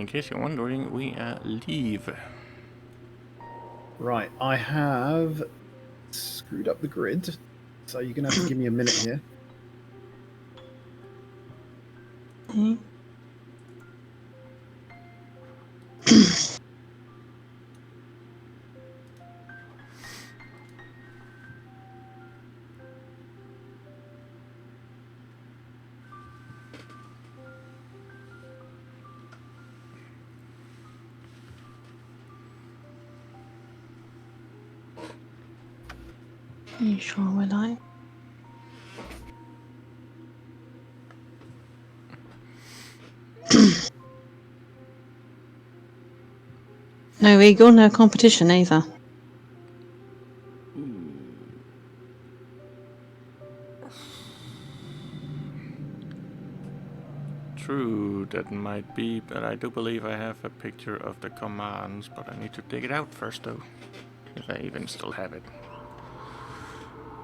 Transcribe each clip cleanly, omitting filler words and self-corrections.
in case you're wondering, we leave. Right, I have screwed up the grid, so you're going to have to give me a minute here. Okay. Are you sure we're live? No eagle, no competition either. True, that might be, but I do believe I have a picture of the commands, but I need to dig it out first though. If I even still have it.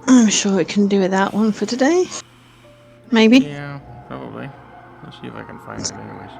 I'm sure we can do without one for today. Maybe. Yeah, probably. Let's see if I can find it anyways.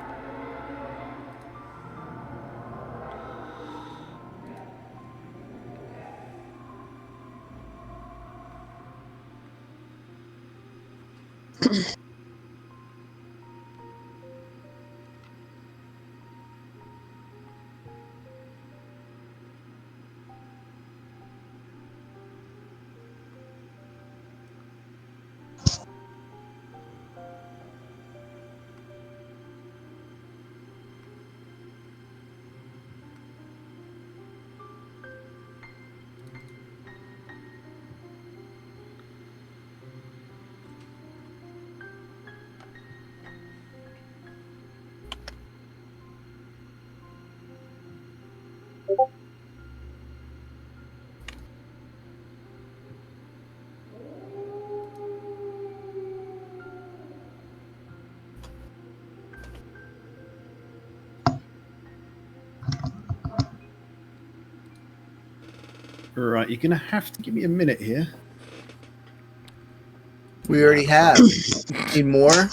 Right, you're going to have to give me a minute here. We already have. Need more?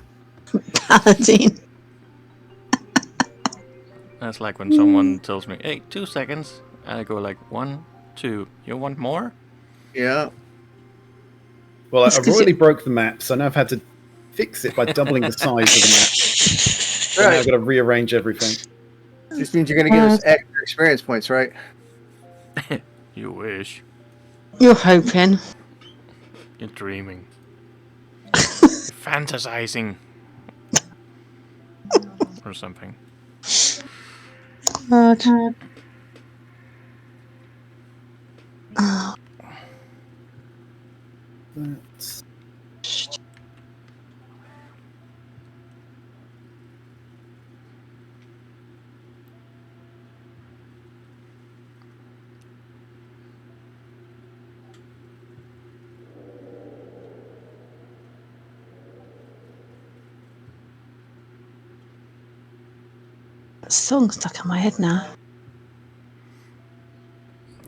Paladin. That's like when someone tells me, hey, 2 seconds. I go like 1, 2. You want more? Yeah. Well, It's I've 'cause already broke the map, so now I've had to fix it by doubling the size of the map. So now I've got to rearrange everything. Just means you're going to give us extra experience points, right? You wish. You're hoping. You're dreaming. You're fantasizing. Or something. God. Oh, That's... that song's stuck in my head now.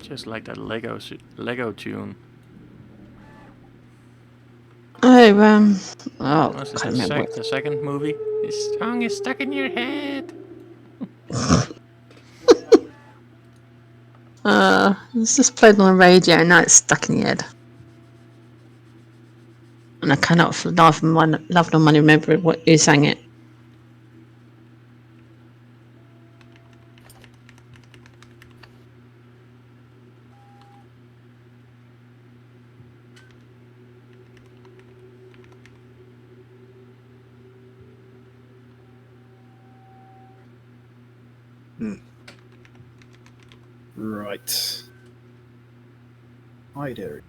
Just like that Lego tune. Oh, Was it can't remember. the second movie? This song is stuck in your head. It's just played on the radio and now it's stuck in the head. And I cannot for love nor money remember who sang it. Right. Hide area.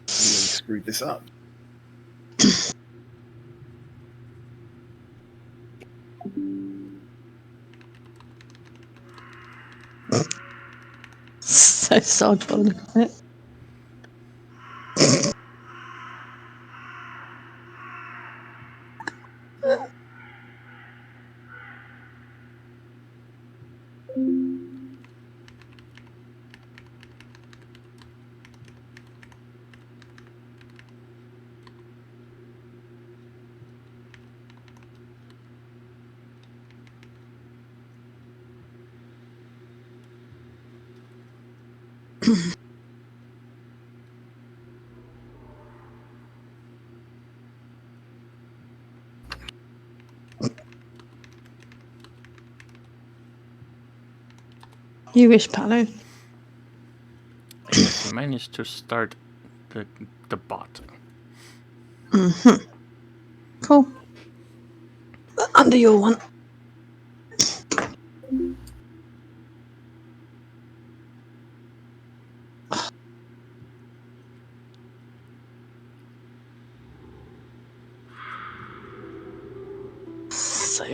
Really screwed this up. So sad by the look of it. You wish, Palo. I have managed to start the bot. Mm-hmm. Cool. Under your one. So.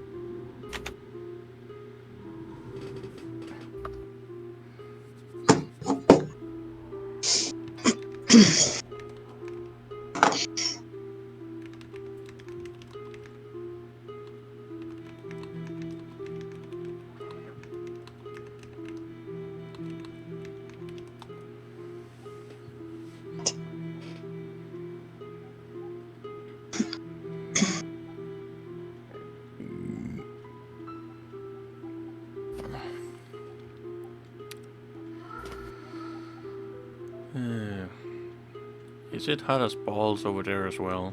Is it hot as balls over there as well?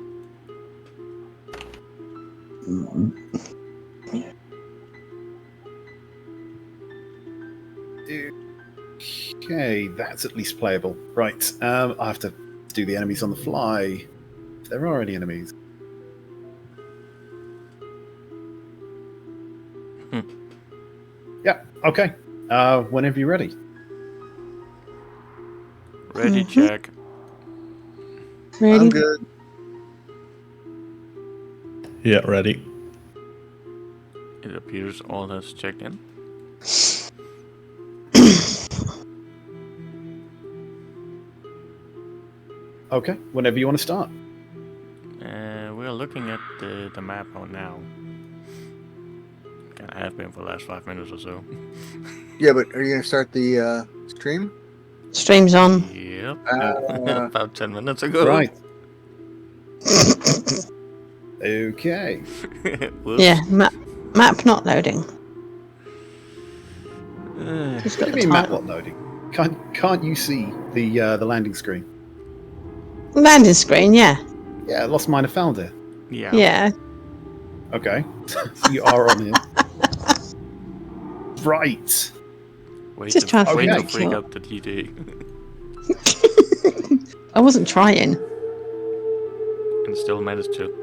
Okay, that's at least playable. Right, I have to do the enemies on the fly. If there are any enemies. Yeah, okay. Whenever you're ready. Ready, check. Ready? I'm good. Yeah, ready. It appears all has checked in. Okay, whenever you want to start. We're looking at the map now. Kinda have been for the last 5 minutes or so. Yeah, but are you going to start the stream? Stream's on. Yep. Uh, About 10 minutes ago. Right. Okay. Whoops. Yeah, map not loading. Just What got do you the mean map title. not loading? Can't you see the landing screen? Landing screen, yeah. Yeah, Lost Mine of Phandelver. Yeah. Yeah. Okay. So you are on here. Right. Way Just trying to way find to out freak your- up the DD. I wasn't trying. And still managed to.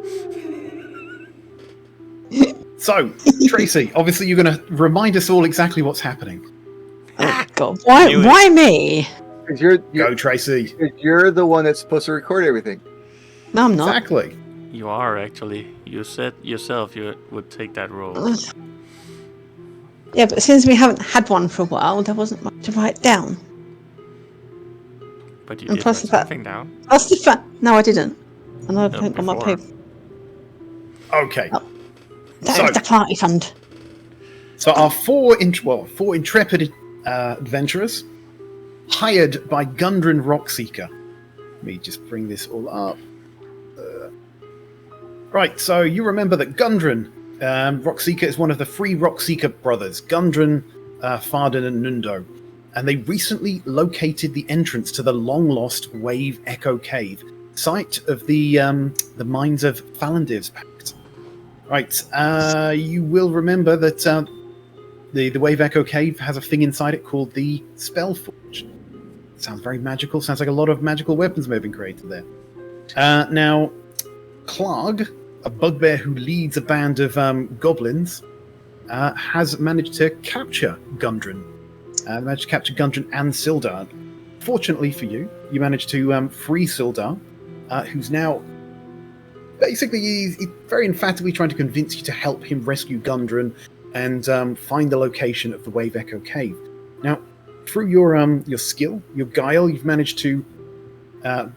So, Tracy, obviously you're going to remind us all exactly what's happening. Oh God, Knew it. why me? 'cause you're Go, Tracy. the one that's supposed to record everything. No, I'm not. Exactly. You are actually. You said yourself you would take that role. Yeah, but since we haven't had one for a while, there wasn't much to write down. But you And did plus write the fact- something down. That's the fact. No, I didn't. And I don't on my before. paper. Okay. Oh. That So- was the party fund. So our four intrepid adventurers, hired by Gundren Rockseeker. Let me just bring this all up. Right, so you remember that Gundren Rockseeker is one of the three Rockseeker brothers, Gundren, Farden, and Nundo. And they recently located the entrance to the long-lost Wave Echo Cave, site of the mines of Phandelver's Pact. Right, you will remember that the Wave Echo Cave has a thing inside it called the Spellforge. Sounds very magical. Sounds like a lot of magical weapons may have been created there. Now, Clarg, a bugbear who leads a band of goblins, has managed to capture Gundren. Managed to capture Gundren and Sildar. Fortunately for you, you managed to free Sildar, who's now basically he's very emphatically trying to convince you to help him rescue Gundren and find the location of the Wave Echo Cave. Now, through your skill, your guile, you've managed to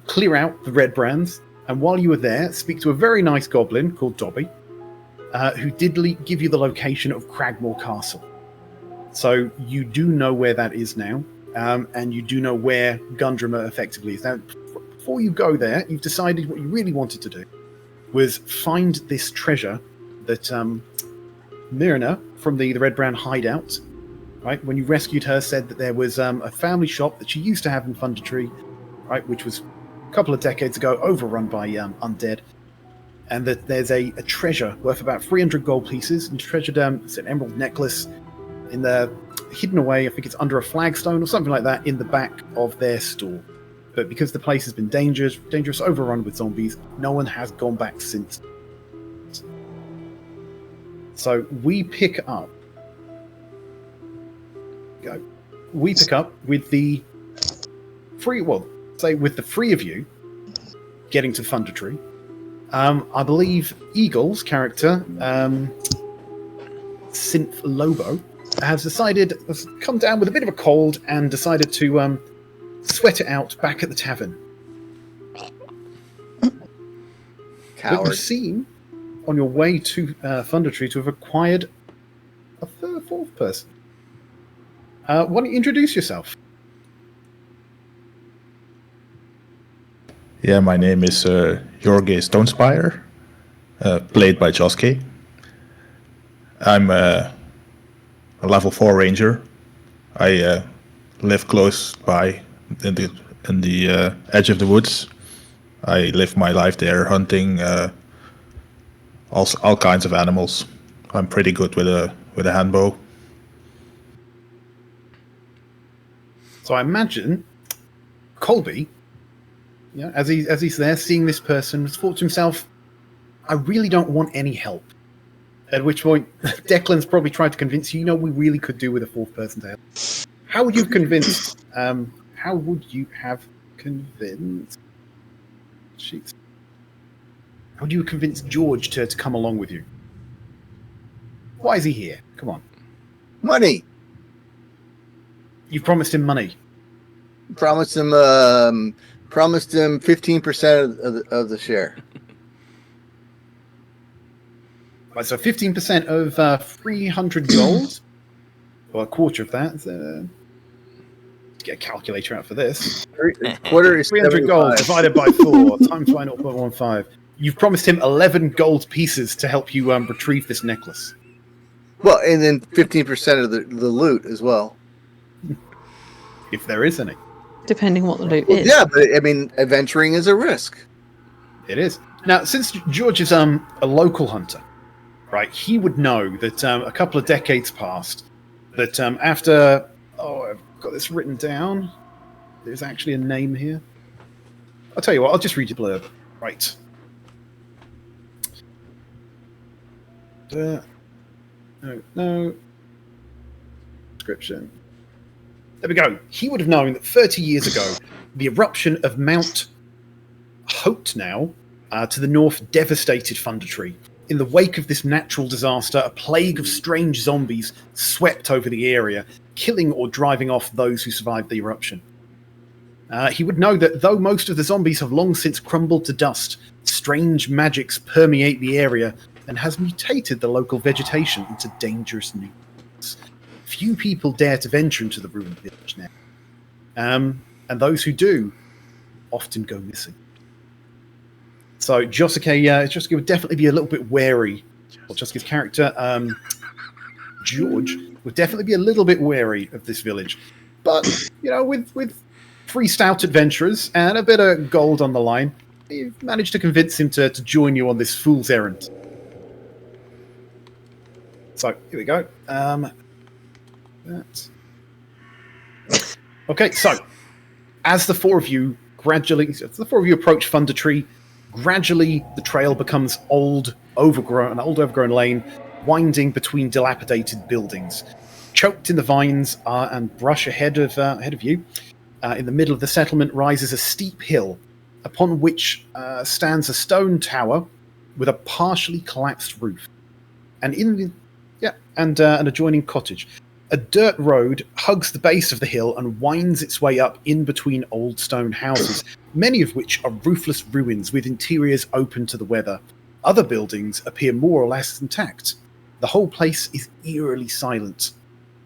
clear out the red brands, and while you were there, speak to a very nice goblin called Dobby, who did give you the location of Cragmore Castle. So you do know where that is now, and you do know where Gundren effectively is. Now, before you go there, you've decided what you really wanted to do was find this treasure that Myrna from the Red Brand hideout right, when you rescued her, said that there was a family shop that she used to have in Thundertree, right, which was a couple of decades ago overrun by undead, and that there's a treasure worth about 300 gold pieces, and treasured it's an emerald necklace in the hidden away. I think it's under a flagstone or something like that in the back of their store. But because the place has been dangerous, overrun with zombies, no one has gone back since. So we pick up. We pick up with the three. Well, say with the three of you getting to Thundertree. I believe Eagle's character, Synth Lobo, has come down with a bit of a cold and decided to sweat it out back at the tavern. But you seem, on your way to Thundertree, to have acquired a fourth person. Why don't you introduce yourself? Yeah, my name is Jorge Stonespire, played by Josuke. I'm a level 4 ranger. I live close by in the edge of the woods. I live my life there, hunting all kinds of animals. I'm pretty good with a handbow. So I imagine Colby, as he's there seeing this person, has thought to himself, I really don't want any help. At which point, Declan's probably tried to convince you, we really could do with a fourth person to help. How would you have convinced? How would you have convinced? Jeez. How would you convince George to come along with you? Why is he here? Come on. Money. You promised him money. Promised him 15% of the share. Right, so 15% of 300 gold, or a quarter of that. Get a calculator out for this. Quarter is 300 gold divided by 4 times by 0.15. You've promised him 11 gold pieces to help you retrieve this necklace. Well, and then 15% of the loot as well. If there is any. Depending what the loot is. Yeah, but I mean, adventuring is a risk. It is. Now, since George is a local hunter, right, he would know that a couple of decades past, that after... Oh, I've got this written down. There's actually a name here. I'll tell you what, I'll just read your blurb. Right. No. Description. There we go. He would have known that 30 years ago, the eruption of Mount Hotenow to the north devastated Thundertree. In the wake of this natural disaster, a plague of strange zombies swept over the area, killing or driving off those who survived the eruption. He would know that though most of the zombies have long since crumbled to dust, strange magics permeate the area and has mutated the local vegetation into dangerous nuisance. Few people dare to venture into the ruined village now. And those who do often go missing. So Josuke would definitely be a little bit wary. Well, Josuke's character, George, would definitely be a little bit wary of this village. But, with 3 stout adventurers and a bit of gold on the line, you've managed to convince him to join you on this fool's errand. So, here we go. Okay, so as the four of you approach Thundertree, gradually the trail becomes an old overgrown lane, winding between dilapidated buildings. Choked in the vines and brush ahead of you, in the middle of the settlement rises a steep hill, upon which stands a stone tower with a partially collapsed roof, and an adjoining cottage. A dirt road hugs the base of the hill and winds its way up in between old stone houses, many of which are roofless ruins with interiors open to the weather. Other buildings appear more or less intact. The whole place is eerily silent.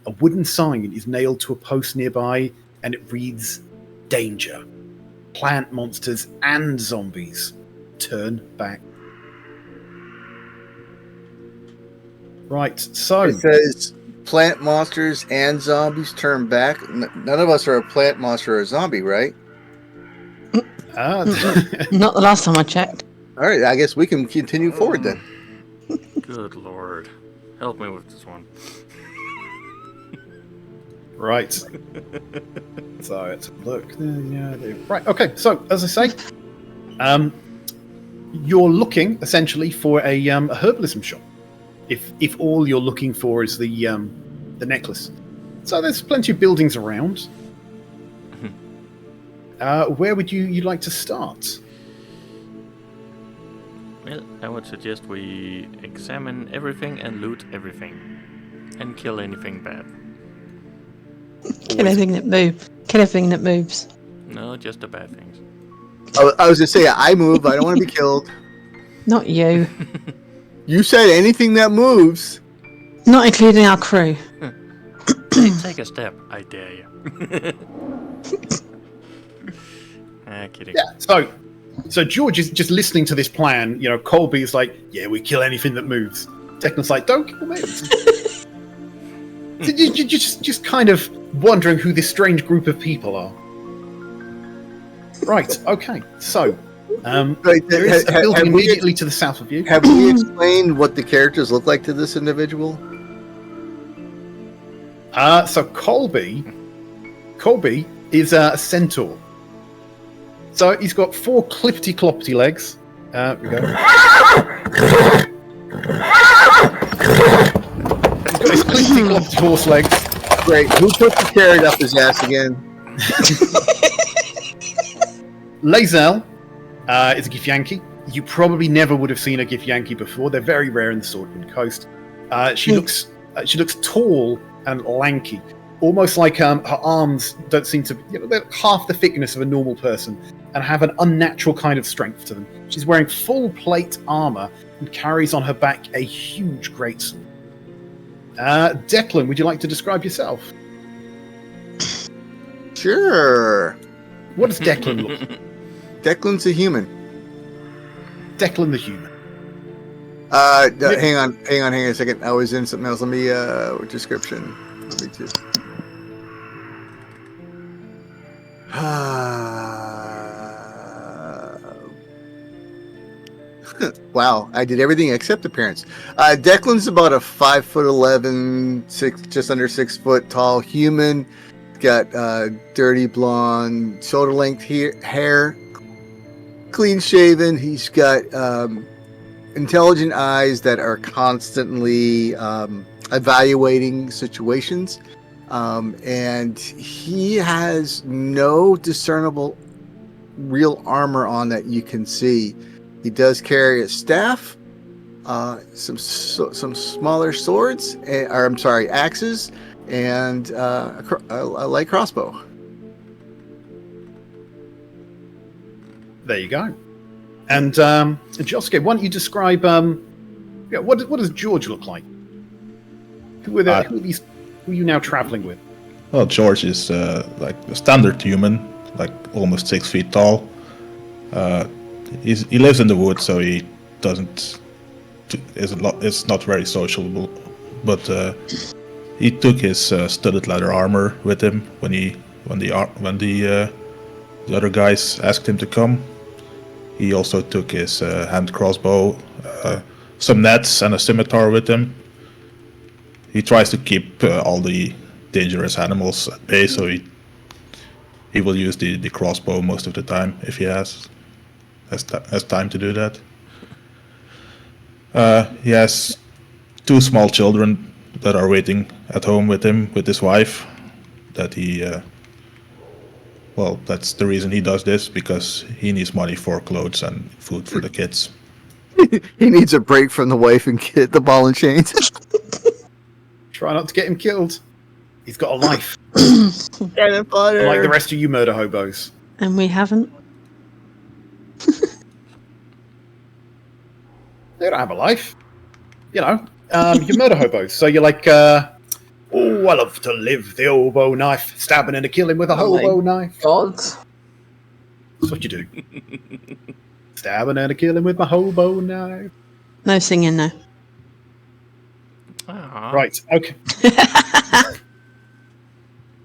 A wooden sign is nailed to a post nearby, and it reads, "Danger. Plant monsters and zombies. Turn back." Right, so... It says, plant monsters and zombies turn back. None of us are a plant monster or a zombie, right? Uh, Not the last time I checked. All right, I guess we can continue forward then. Good lord. Help me with this one. right. So let's look. Right. Okay. So as I say, you're looking essentially for a herbalism shop. If all you're looking for is the necklace, so there's plenty of buildings around. Where would you like to start? Well, I would suggest we examine everything and loot everything. And kill anything bad. Kill anything that moves. Kill everything that moves. No, just the bad things. I was just saying, I move. I don't want to be killed. Not you. You said anything that moves. Not including our crew. Take a step, I dare you. Kidding. Yeah. So George is just listening to this plan. You know, Colby is like, "Yeah, we kill anything that moves." Declan's like, "Don't kill me." You're just kind of wondering who this strange group of people are. Right. Okay. So, there is a building immediately to the south of you. Have we explained what the characters look like to this individual? So Colby is a centaur. So he's got 4 clippity-cloppity legs. We go. He's got his clippity-cloppity horse legs. Great. Who put the carrot up his ass again? Lae'zel is a Githyanki. You probably never would have seen a Githyanki before. They're very rare in the Swordwind Coast. She looks tall and lanky, almost like her arms don't seem to, they're half the thickness of a normal person, and have an unnatural kind of strength to them. She's wearing full plate armor and carries on her back a huge greatsword. Declan, would you like to describe yourself? Sure. What does Declan look like? Declan's a human. Declan the human. Hang on a second. I was in something else. Let me description. Let me just. Wow, I did everything except appearance. Declan's about a 5'11", just under 6 foot tall human. Got dirty blonde, shoulder length hair, clean shaven. He's got intelligent eyes that are constantly evaluating situations, and he has no discernible real armor on that you can see. He does carry a staff, some smaller swords, axes, and a light crossbow. There you go. And Josuke, why don't you describe? What does George look like? Who are these? Who are you now traveling with? Well, George is like a standard human, like almost 6 feet tall. He lives in the woods, so he is not very sociable. But he took his studded leather armor with him when the other guys asked him to come. He also took his hand crossbow, some nets, and a scimitar with him. He tries to keep all the dangerous animals at bay, so he will use the crossbow most of the time if he has time to do that. He has 2 small children that are waiting at home with him, with his wife. That he, that's the reason he does this, because he needs money for clothes and food for the kids. He needs a break from the wife and kid, the ball and chains. Try not to get him killed. He's got a life. Cannon fodder. Like the rest of you murder hobos. And we haven't. They don't have a life. You're murder hobos. So you're like, I love to live the hobo knife. Stabbing and killing with a hobo knife. God. That's what you do. Stabbing and killing with my hobo knife. No singing, no. Aw. Right. Okay.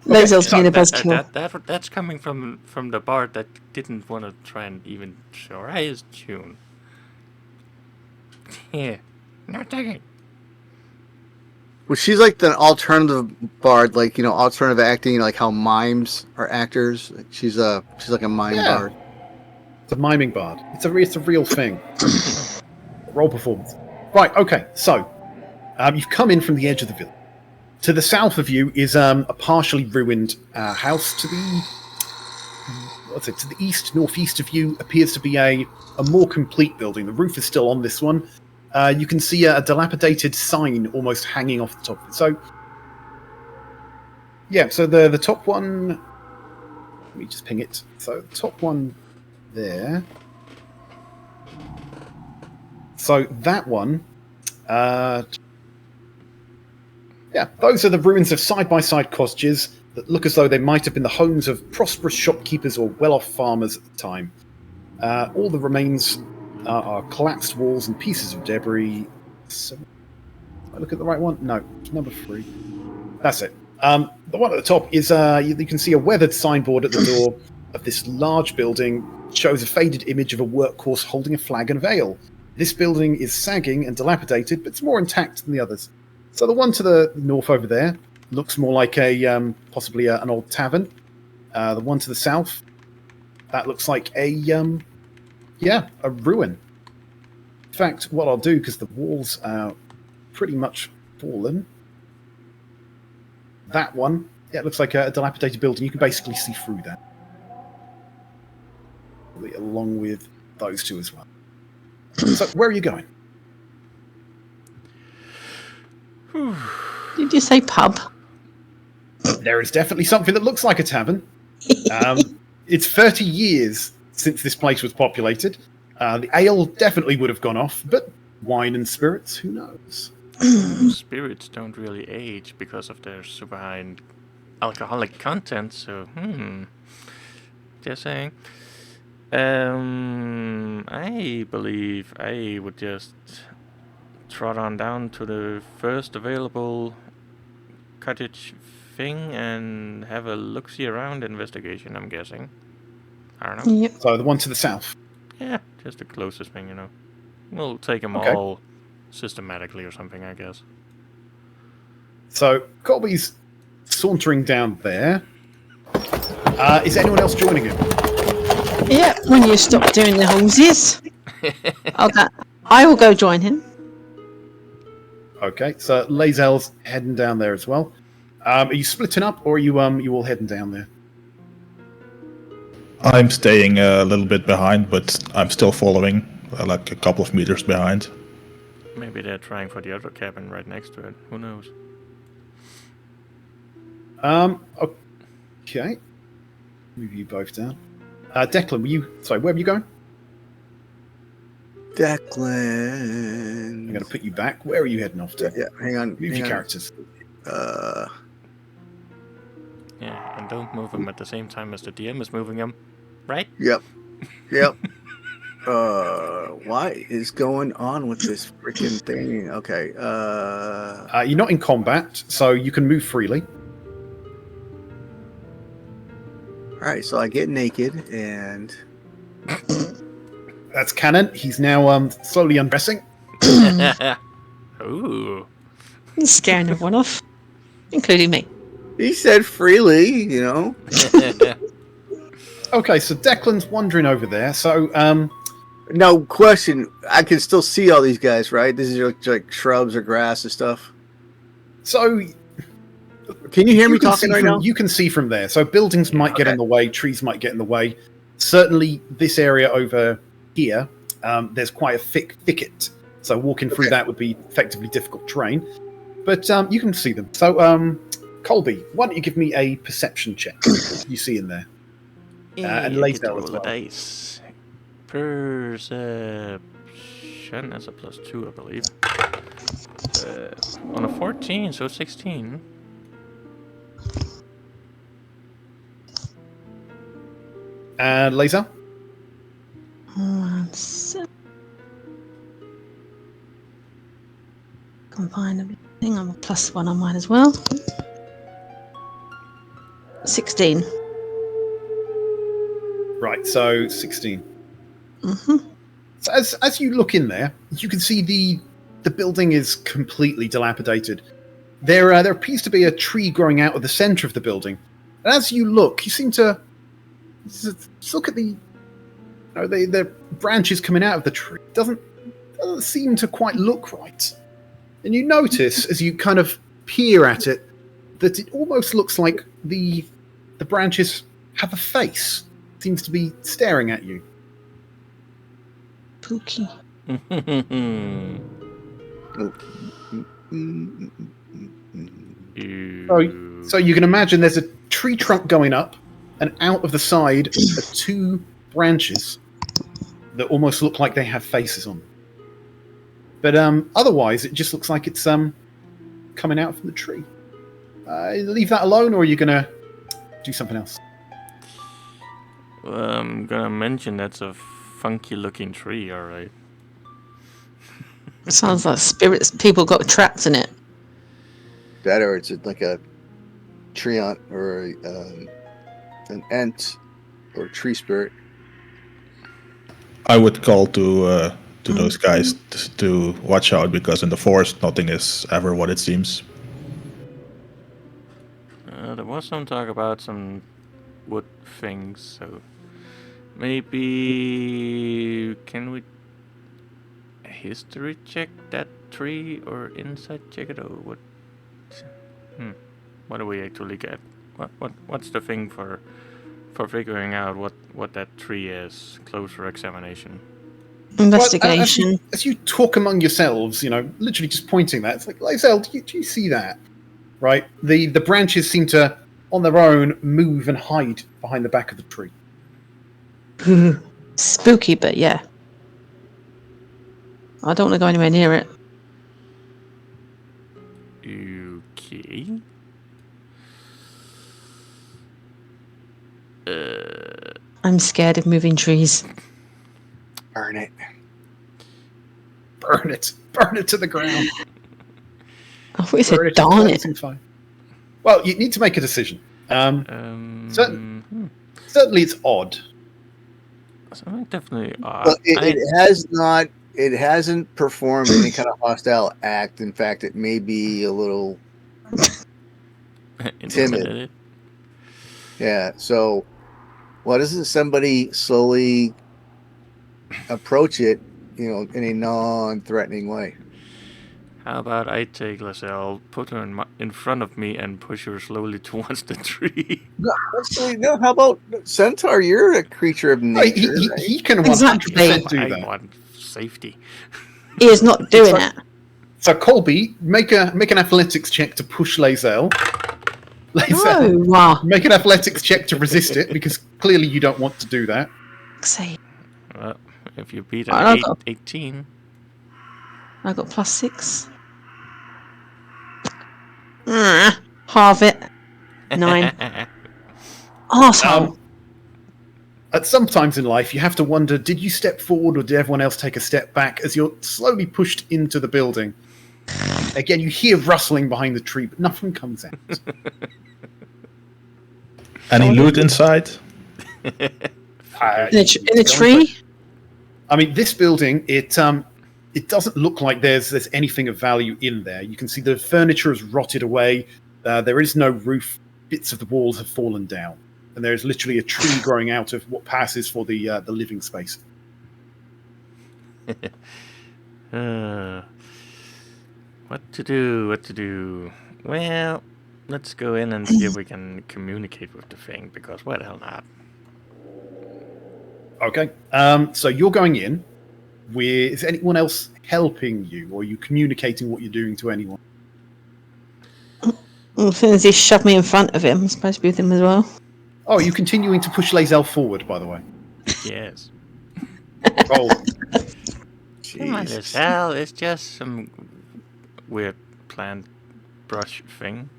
Lazel's being a That, buzzkill. that's coming from the bard that didn't want to try and even show his tune. Here, no taking. Well, she's like the alternative bard, like alternative acting, like how mimes are actors. She's like a mime Yeah. bard. It's a miming bard. It's a real thing. Roll performance. Right. Okay. So, you've come in from the edge of the village. To the south of you is a partially ruined house. To the to the east, northeast of you appears to be a more complete building. The roof is still on this one. You can see a dilapidated sign almost hanging off the top of it. So, yeah. So the top one. Let me just ping it. So the top one there. So that one. Yeah, those are the ruins of side-by-side cottages that look as though they might have been the homes of prosperous shopkeepers or well-off farmers at the time. All the remains are collapsed walls and pieces of debris. So, did I look at the right one? No, it's number 3. That's it. The one at the top is, you can see a weathered signboard at the door of this large building. It shows a faded image of a workhorse holding a flag and a veil. This building is sagging and dilapidated, but it's more intact than the others. So the one to the north over there looks more like a possibly an old tavern. The one to the south, that looks like a ruin. In fact, what I'll do, because the walls are pretty much fallen, that one, yeah, it looks like a dilapidated building. You can basically see through that, along with those two as well. So where are you going? Did you say pub? There is definitely something that looks like a tavern. It's 30 years since this place was populated. The ale definitely would have gone off, but wine and spirits, who knows? Spirits don't really age because of their super high alcoholic content, so, just saying. I believe I would just trot on down to the first available cottage thing and have a look-see around investigation, I'm guessing. I don't know. Yep. So the one to the south. Yeah, just the closest thing, We'll take them Okay. all systematically or something, I guess. So Colby's sauntering down there. Is anyone else joining him? Yeah, when you stop doing the hoses, I will go join him. Okay, so Lazel's heading down there as well. Are you splitting up, or are you all heading down there? I'm staying a little bit behind, but I'm still following, like a couple of meters behind. Maybe they're trying for the other cabin right next to it. Who knows? Okay. Move you both down. Declan, where were you going? Declan. I'm going to put you back. Where are you heading off to? Yeah, hang on. Move hang your on. characters. Yeah, and don't move them at the same time as the DM is moving them, right? Yep. What is going on with this freaking thing? Okay. You're not in combat, so you can move freely. All right. So I get naked and. That's canon. He's now slowly undressing. Ooh. Scaring everyone off, including me. He said freely, Okay, so Declan's wandering over there. So, Now, question: I can still see all these guys, right? This is like shrubs or grass and stuff. so Can you hear me can talking see right from, now? You can see from there. So buildings might get in the way, trees might get in the way. Certainly, this area over here, there's quite a thick thicket. So walking through that would be effectively difficult terrain. But you can see them. So, Colby, why don't you give me a perception check? What you see in there? And Lazel as well. Dice. Perception as a +2, I believe. On a 14, so 16. And Laser? 1 sec. Combine them. think I'm a +1 on mine as well. 16. Right, so 16. Mm-hmm. So as you look in there, you can see the building is completely dilapidated. There appears to be a tree growing out of the center of the building. And as you look, you seem to just look at the branches coming out of the tree. Doesn't seem to quite look right. And you notice as you kind of peer at it that it almost looks like the branches have a face. Seems to be staring at you. Spooky. So you can imagine there's a tree trunk going up, and out of the side are two branches that almost look like they have faces on them. But otherwise, it just looks like it's coming out from the tree. Leave that alone, or are you gonna do something else? Well, I'm gonna mention that's a funky-looking tree. All right. It sounds like spirits. People got trapped in it. That or it's like a treant or an ent or a tree spirit. I would call to those guys to watch out, because in the forest nothing is ever what it seems. There was some talk about some wood things, so maybe can we history check that tree or insight check it, or what? What do we actually get? What's the thing for figuring out what that tree is? Closer examination. Investigation. Well, as you talk among yourselves, literally just pointing that, it's like, Lazel, do you see that? Right? The branches seem to, on their own, move and hide behind the back of the tree. Spooky, but yeah. I don't want to go anywhere near it. Okay. I'm scared of moving trees. Burn it. Burn it. Burn it to the ground. I thought you said Burn darn it. Fine. Well, you need to make a decision. Certainly it's odd. Something definitely odd. But it hasn't performed any kind of hostile act. In fact, it may be a little timid. Yeah, so why doesn't somebody slowly approach it, in a non-threatening way? How about I take Lazel, put her in front of me, and push her slowly towards the tree? No, how about Centaur? You're a creature of nature. He can 100% Exactly. do that. I want safety. He is not doing it. So Colby, make an athletics check to push Lazel. No. Make an athletics check to resist it, because clearly you don't want to do that. Say, Well, if you beat I an got- 18... I got +6. Half it. 9. Arsehole. At some times in life, you have to wonder, did you step forward or did everyone else take a step back as you're slowly pushed into the building? Again, you hear rustling behind the tree, but nothing comes out. Any loot inside? In a tree? I mean, this building, it doesn't look like there's anything of value in there. You can see the furniture has rotted away. There is no roof. Bits of the walls have fallen down. And there's literally a tree growing out of what passes for the living space. What to do? Well, let's go in and see if we can communicate with the thing, because why the hell not? Okay. So you're going in. Is anyone else helping you, or are you communicating what you're doing to anyone? Well, as soon as he shoved me in front of him, I'm supposed to be with him as well. Oh, are you continuing to push Lazel forward, by the way? Yes. Oh, Come on, Lazel, it's just some weird plant brush thing.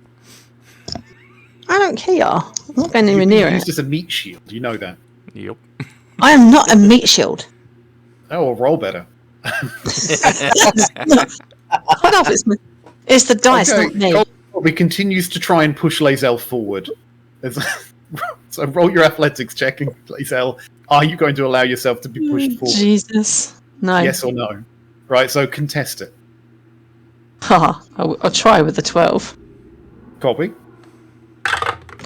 I don't care. I'm not going anywhere near used it. as a meat shield. You know that. Yup. I am not a meat shield. Oh, well, roll better. Hold off, it's It's the dice, not me. Colby continues to try and push Lae'zel forward. So roll your athletics checking, Lae'zel. Are you going to allow yourself to be pushed forward? Jesus. No. Yes or no? Right, so contest it. Ha. I'll try with the 12. Colby?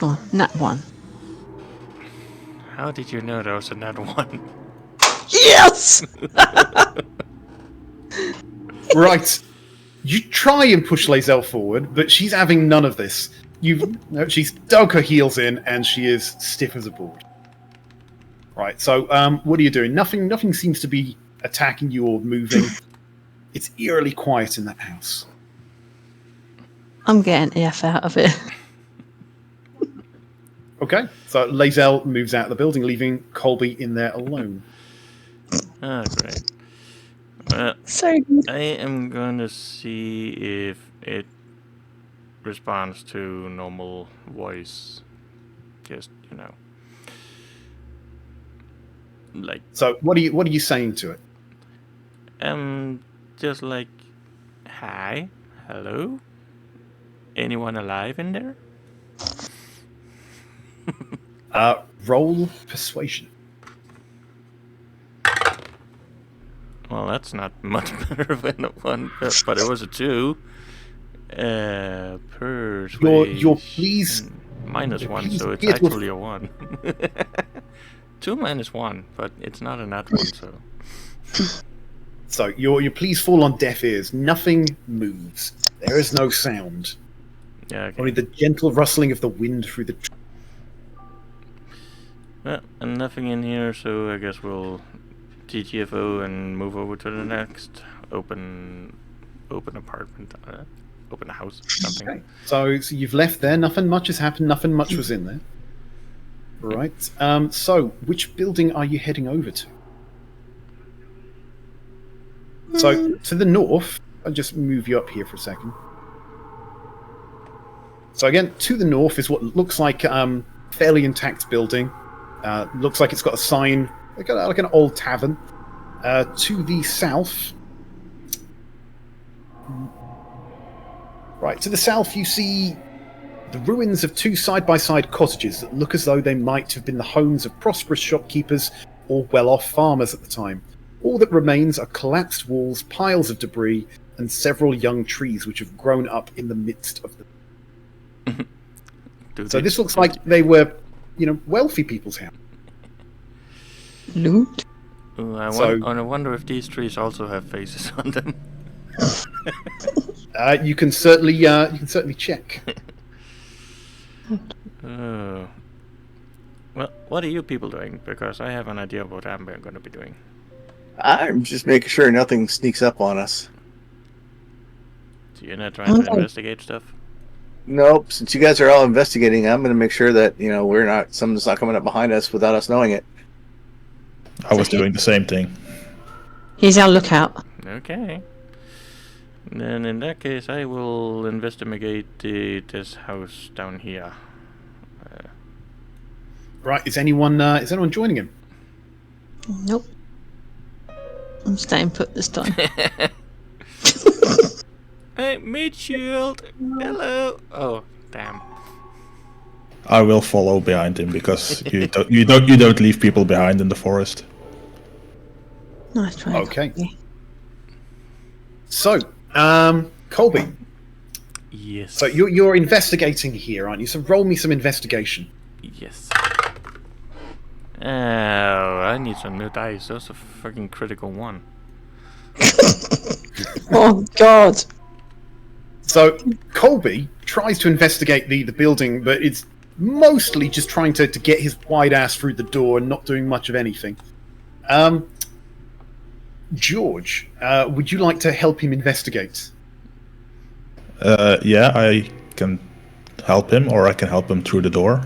Oh, nat 1. How did you know there was a nat 1? Yes! Right. You try and push Lae'zel forward, but she's having none of this. She's dug her heels in, and she is stiff as a board. Right, so what are you doing? Nothing seems to be attacking you or moving. It's eerily quiet in that house. I'm getting the F out of it. Okay, so Lae'zel moves out of the building, leaving Colby in there alone. Oh, great. Well, So I am going to see if it responds to normal voice. Just, like... So what are you saying to it? Just like, hi, hello? Anyone alive in there? Roll persuasion. Well, that's not much better than a 1, but it was a 2. Persuasion. Your please... -1, so it's please actually a 1. 2 minus 1, but it's not a nat 1, so... So your pleas fall on deaf ears. Nothing moves. There is no sound. Yeah, okay. Only the gentle rustling of the wind through the... Well, and nothing in here, so I guess we'll TTFO and move over to the next open apartment, open house, something. Okay. So you've left there. Nothing much has happened. Nothing much was in there. Right. So which building are you heading over to? So to the north. I'll just move you up here for a second. So again, to the north is what looks like fairly intact building. Looks like it's got a sign, like an old tavern. To the south, right, to the south you see the ruins of 2 side-by-side cottages that look as though they might have been the homes of prosperous shopkeepers or well-off farmers at the time. All that remains are collapsed walls, piles of debris, and several young trees which have grown up in the midst of them. So this looks like they were, wealthy people's house. loot. Ooh, I wonder if these trees also have faces on them. You can certainly check. Well, what are you people doing? Because I have an idea of what I'm going to be doing. I'm just making sure nothing sneaks up on us. So you're not trying to investigate stuff? Nope. Since you guys are all investigating, I'm going to make sure that someone's not coming up behind us without us knowing it. I was doing the same thing. He's our lookout. Okay. Then in that case, I will investigate this house down here. Right, is anyone joining him? Nope. I'm staying put this time. Hey, meat shield. Hello. Oh, damn. I will follow behind him because you don't leave people behind in the forest. Nice try. Okay. So, Colby. Yes. So you're investigating here, aren't you? So roll me some investigation. Yes. Oh, I need some new dice. That's a fucking critical 1. Oh God. So Colby tries to investigate the building, but it's mostly just trying to get his wide ass through the door and not doing much of anything. George, would you like to help him investigate? Yeah, I can help him, or I can help him through the door.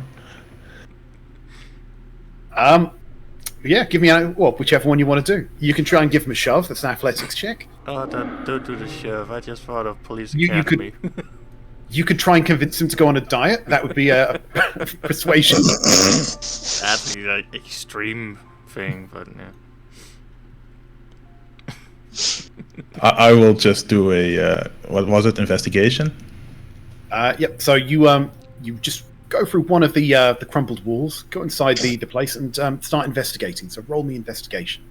Yeah, give me whichever one you want to do. You can try and give him a shove. That's an athletics check. Oh, don't do the shove. I just thought of police You academy. You could try and convince him to go on a diet. That would be a persuasion. That's the extreme thing, but yeah. I will just do a what was it? Investigation. Yep. So you just go through one of the crumpled walls, go inside the place, and start investigating. So roll me investigation.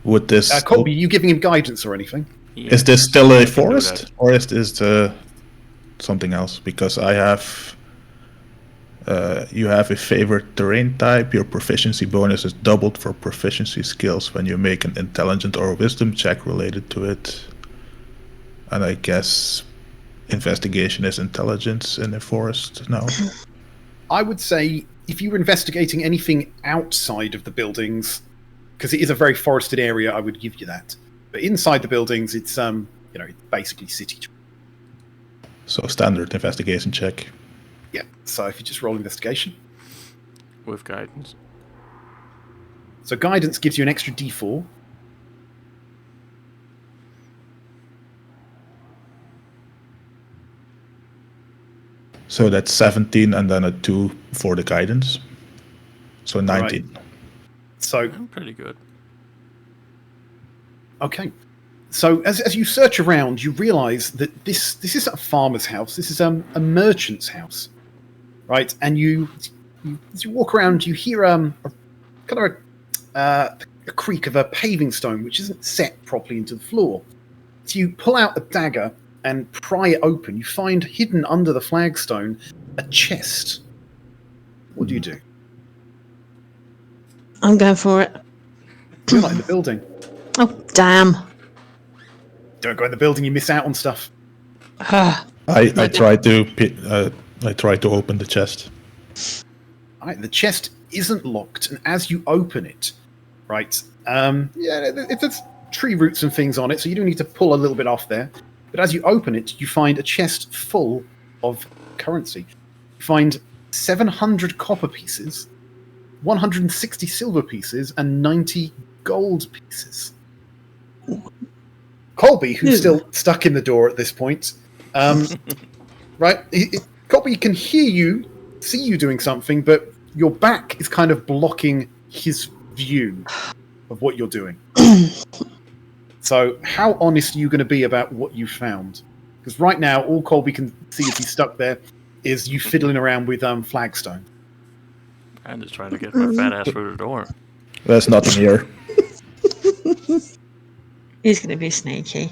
Would this Colby, you giving him guidance or anything? is this still I a can do forest that. or is this something else? Because I have. You have a favorite terrain type. Your proficiency bonus is doubled for proficiency skills when you make an intelligence or wisdom check related to it. And I guess investigation is intelligence in a forest. No. I would say if you were investigating anything outside of the buildings, because it is a very forested area, I would give you that. But inside the buildings, it's it's basically city. So standard investigation check. Yeah. So if you just roll investigation, With guidance. so guidance gives you an extra D4. So that's 17 and then a 2 for the guidance. So 19. Right. So I'm pretty good. okay. So as you search around, you realise that this isn't a farmer's house. This is a merchant's house, right? And as you walk around, you hear a kind of a creak of a paving stone, which isn't set properly into the floor. So you pull out a dagger and pry it open. You find hidden under the flagstone a chest. What do you do? I'm going for it. You're not in the building. Oh, damn. Don't go in the building. You miss out on stuff. I try to open the chest. All right, the chest isn't locked, and as you open it, right, there's tree roots and things on it, so you do need to pull a little bit off there. But as you open it, you find a chest full of currency. You find 700 copper pieces, 160 silver pieces, and 90 gold pieces. Colby, who's still stuck in the door at this point, right? Colby can hear you, see you doing something, but your back is kind of blocking his view of what you're doing. So, how honest are you going to be about what you found? Because right now, all Colby can see as he's stuck there is you fiddling around with flagstone. I'm just trying to get my fat ass through the door. There's nothing here. He's going to be sneaky.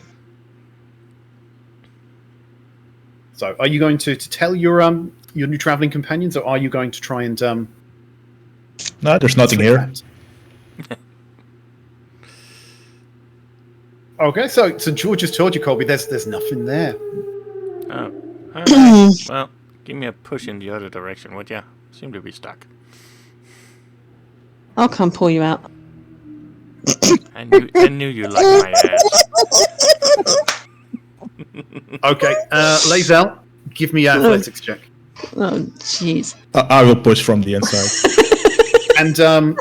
So, are you going to tell your new traveling companions, or are you going to try and No, there's nothing switch here. that? Okay, so George has told you, Colby, there's nothing there. Oh. Alright. Well, give me a push in the other direction, would ya? Seem to be stuck. I'll come pull you out. I knew you liked my ass. Okay, Lazel, give me an athletics check. Oh, jeez. I will push from the inside. And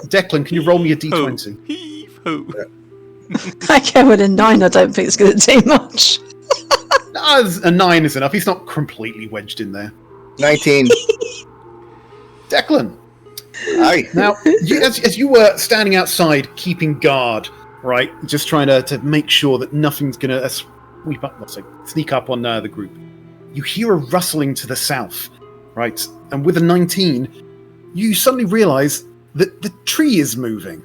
Declan, can you roll me a d20? Heave ho. I go with a 9. I don't think it's going to do much. No, a 9 is enough. He's not completely wedged in there. 19. Declan, Aye. now, as you were standing outside keeping guard, right, just trying to make sure that nothing's going to sneak up on the group, you hear a rustling to the south, right? And with a 19, you suddenly realize that the tree is moving.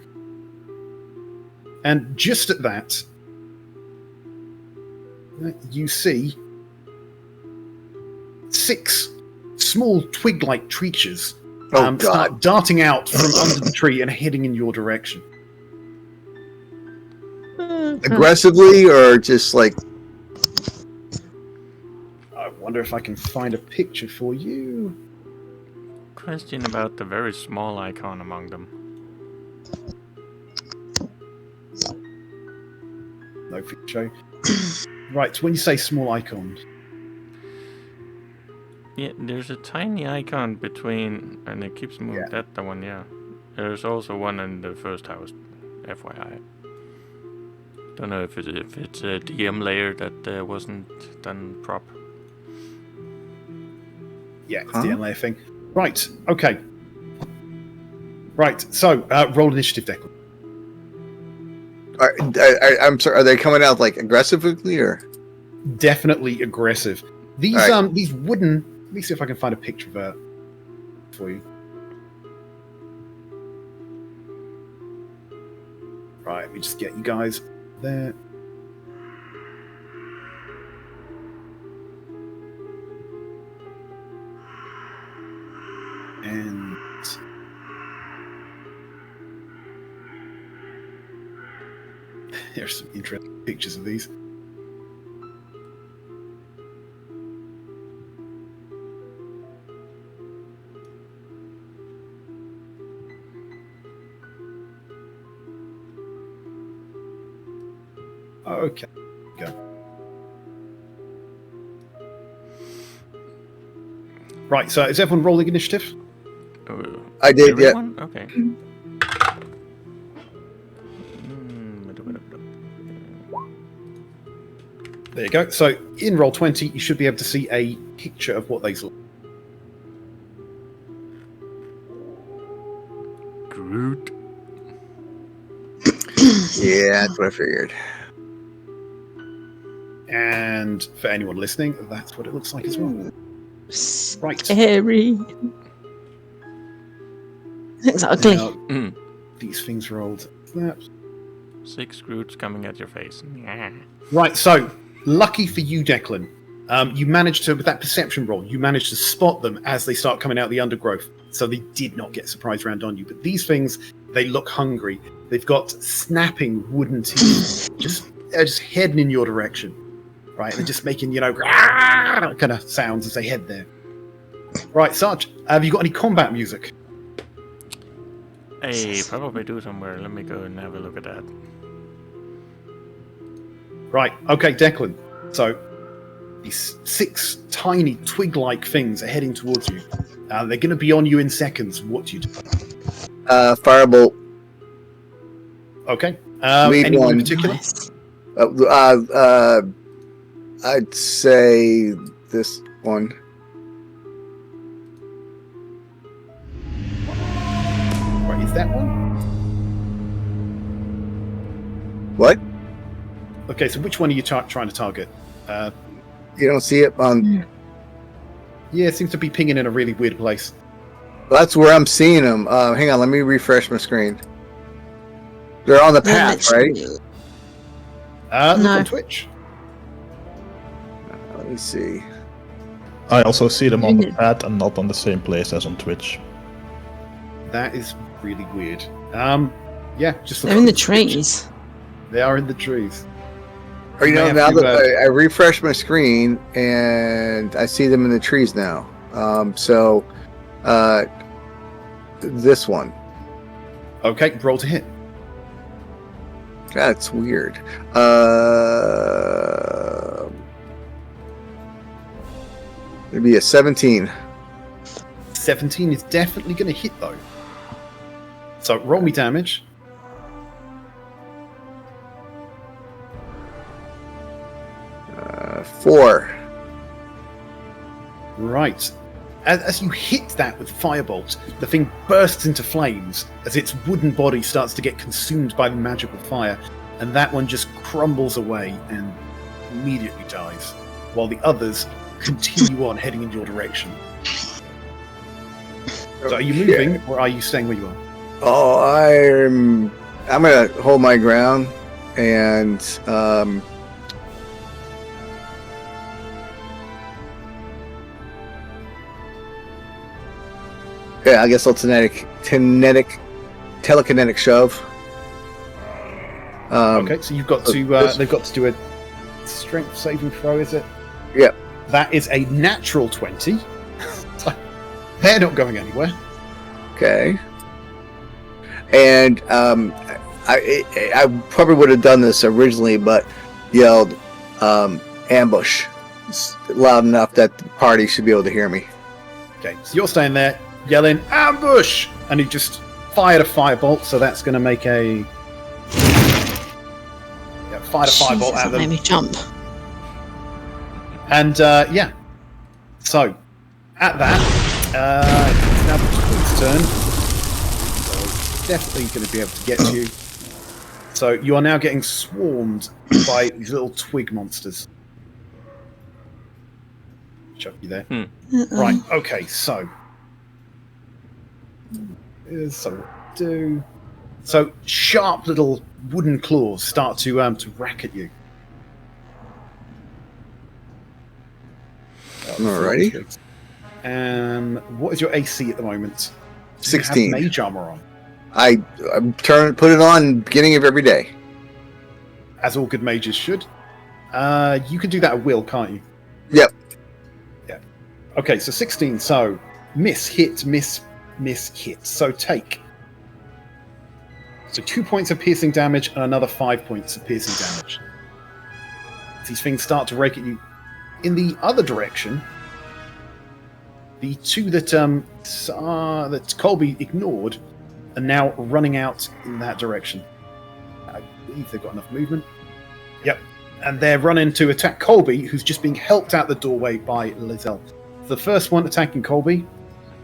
And just at that, you see 6 small twig-like creatures start darting out from under the tree and heading in your direction. Aggressively or just like... I wonder if I can find a picture for you. Question about the very small icon among them. No picture. Right, so when you say small icon, Yeah, there's a tiny icon between, and it keeps moving. Yeah. That's the one, yeah. There's also one in the first house, FYI. Don't know if it's a DM layer that wasn't done prop. yeah, it's the LA thing. Right, okay. Right, so roll initiative, Declan. I'm sorry. Are they coming out like aggressively or? Definitely aggressive. These Right. these wooden. Let me see if I can find a picture of that for you. Right, let me just get you guys there. And here's some interesting pictures of these. Okay, go. Right, so is everyone rolling initiative? I did, yeah. Everyone? Okay. There you go. So in roll 20, you should be able to see a picture of what they look. Groot. Yeah, that's what I figured. And for anyone listening, that's what it looks like as well. Right. Scary. Looks ugly. Now, these things rolled. That. 6 Groots coming at your face. Yeah. Right, so lucky for you, Declan, you managed to, with that perception roll, you managed to spot them as they start coming out of the undergrowth. So they did not get surprised round on you. But these things, they look hungry. They've got snapping wooden teeth, they're just heading in your direction. Right, they're just making, kind of sounds as they head there. Right, Sarge, have you got any combat music? Hey, probably do somewhere. Let me go and have a look at that. Right, okay, Declan. So, these 6 tiny twig-like things are heading towards you. They're going to be on you in seconds. What do you do? Firebolt. Okay. Lead Anyone one. in particular? Nice. I'd say this one. Right, is that one? What? Okay, so which one are you trying to target? You don't see it on. Yeah, it seems to be pinging in a really weird place. That's where I'm seeing them. Hang on, let me refresh my screen. They're on the path, right? Look No. on Twitch. Let me see. I also see them on the pad and not on the same place as on Twitch. That is really weird. Yeah, just look They're in the at picture. trees. They are in the trees. Or, you May know, have now to, that I refresh my screen and I see them in the trees now. So, this one. Okay, roll to hit. That's weird. It'd be a 17. 17 is definitely going to hit, though. So roll me damage. Uh, 4. Right. As you hit that with Firebolt, the thing bursts into flames as its wooden body starts to get consumed by the magical fire, and that one just crumbles away and immediately dies, while the others continue on heading in your direction. So are you moving, or are you staying where you are? Oh, I'm gonna hold my ground and yeah, I guess I'll telekinetic shove. Okay, so you've got to they've got to do a strength saving throw, is it? Yep. That is a natural 20. So they're not going anywhere. Okay. And I probably would have done this originally, but yelled ambush loud enough that the party should be able to hear me. Okay, so you're staying there yelling ambush, and he just fired a firebolt, so that's going to make a fired a firebolt Jesus, at that made them. me jump. And yeah, so at that, it's now the Twig's turn. So definitely going to be able to get to you. So you are now getting swarmed by these little twig monsters. Chuck you there. Right, okay, so. Here's what do. So sharp little wooden claws start to rack at you. Alrighty. What is your AC at the moment? Do 16. You have mage armor on, I put it on beginning of every day. as all good mages should. You can do that at will, can't you? Yep. Yeah. Okay, so 16. So miss, hit, miss, hit. So take. So 2 points of piercing damage and another 5 points of piercing damage. These things start to rake at you. In the other direction, the two that Colby ignored are now running out in that direction. I believe they've got enough movement. Yep. And they're running to attack Colby, who's just being helped out the doorway by Lizelle. The first one attacking Colby,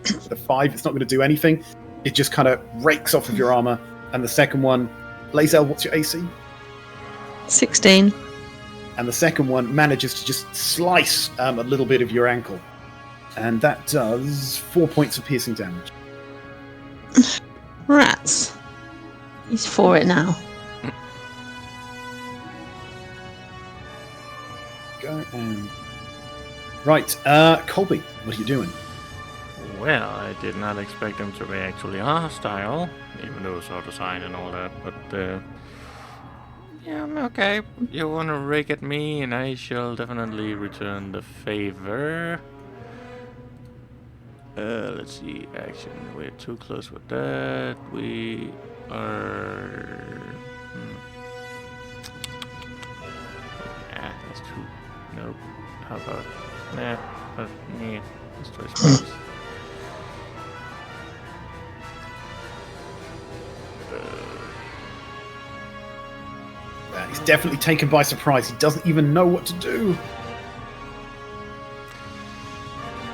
with a 5, it's not going to do anything. It just kind of rakes off of your armor. And the second one, Lizelle, what's your AC? 16. And the second one manages to just slice a little bit of your ankle. And that does 4 points of piercing damage. Rats. He's for it now. Go and... Right, Colby, what are you doing? Well, I did not expect him to be actually hostile, even though I saw the sign and all that, but yeah, okay. You want to rake at me, and I shall definitely return the favor. Let's see, action. We're too close with that. We are... Yeah, that's too... Nope. How about... Nah, but... Yeah, let's try space. He's definitely taken by surprise. He doesn't even know what to do.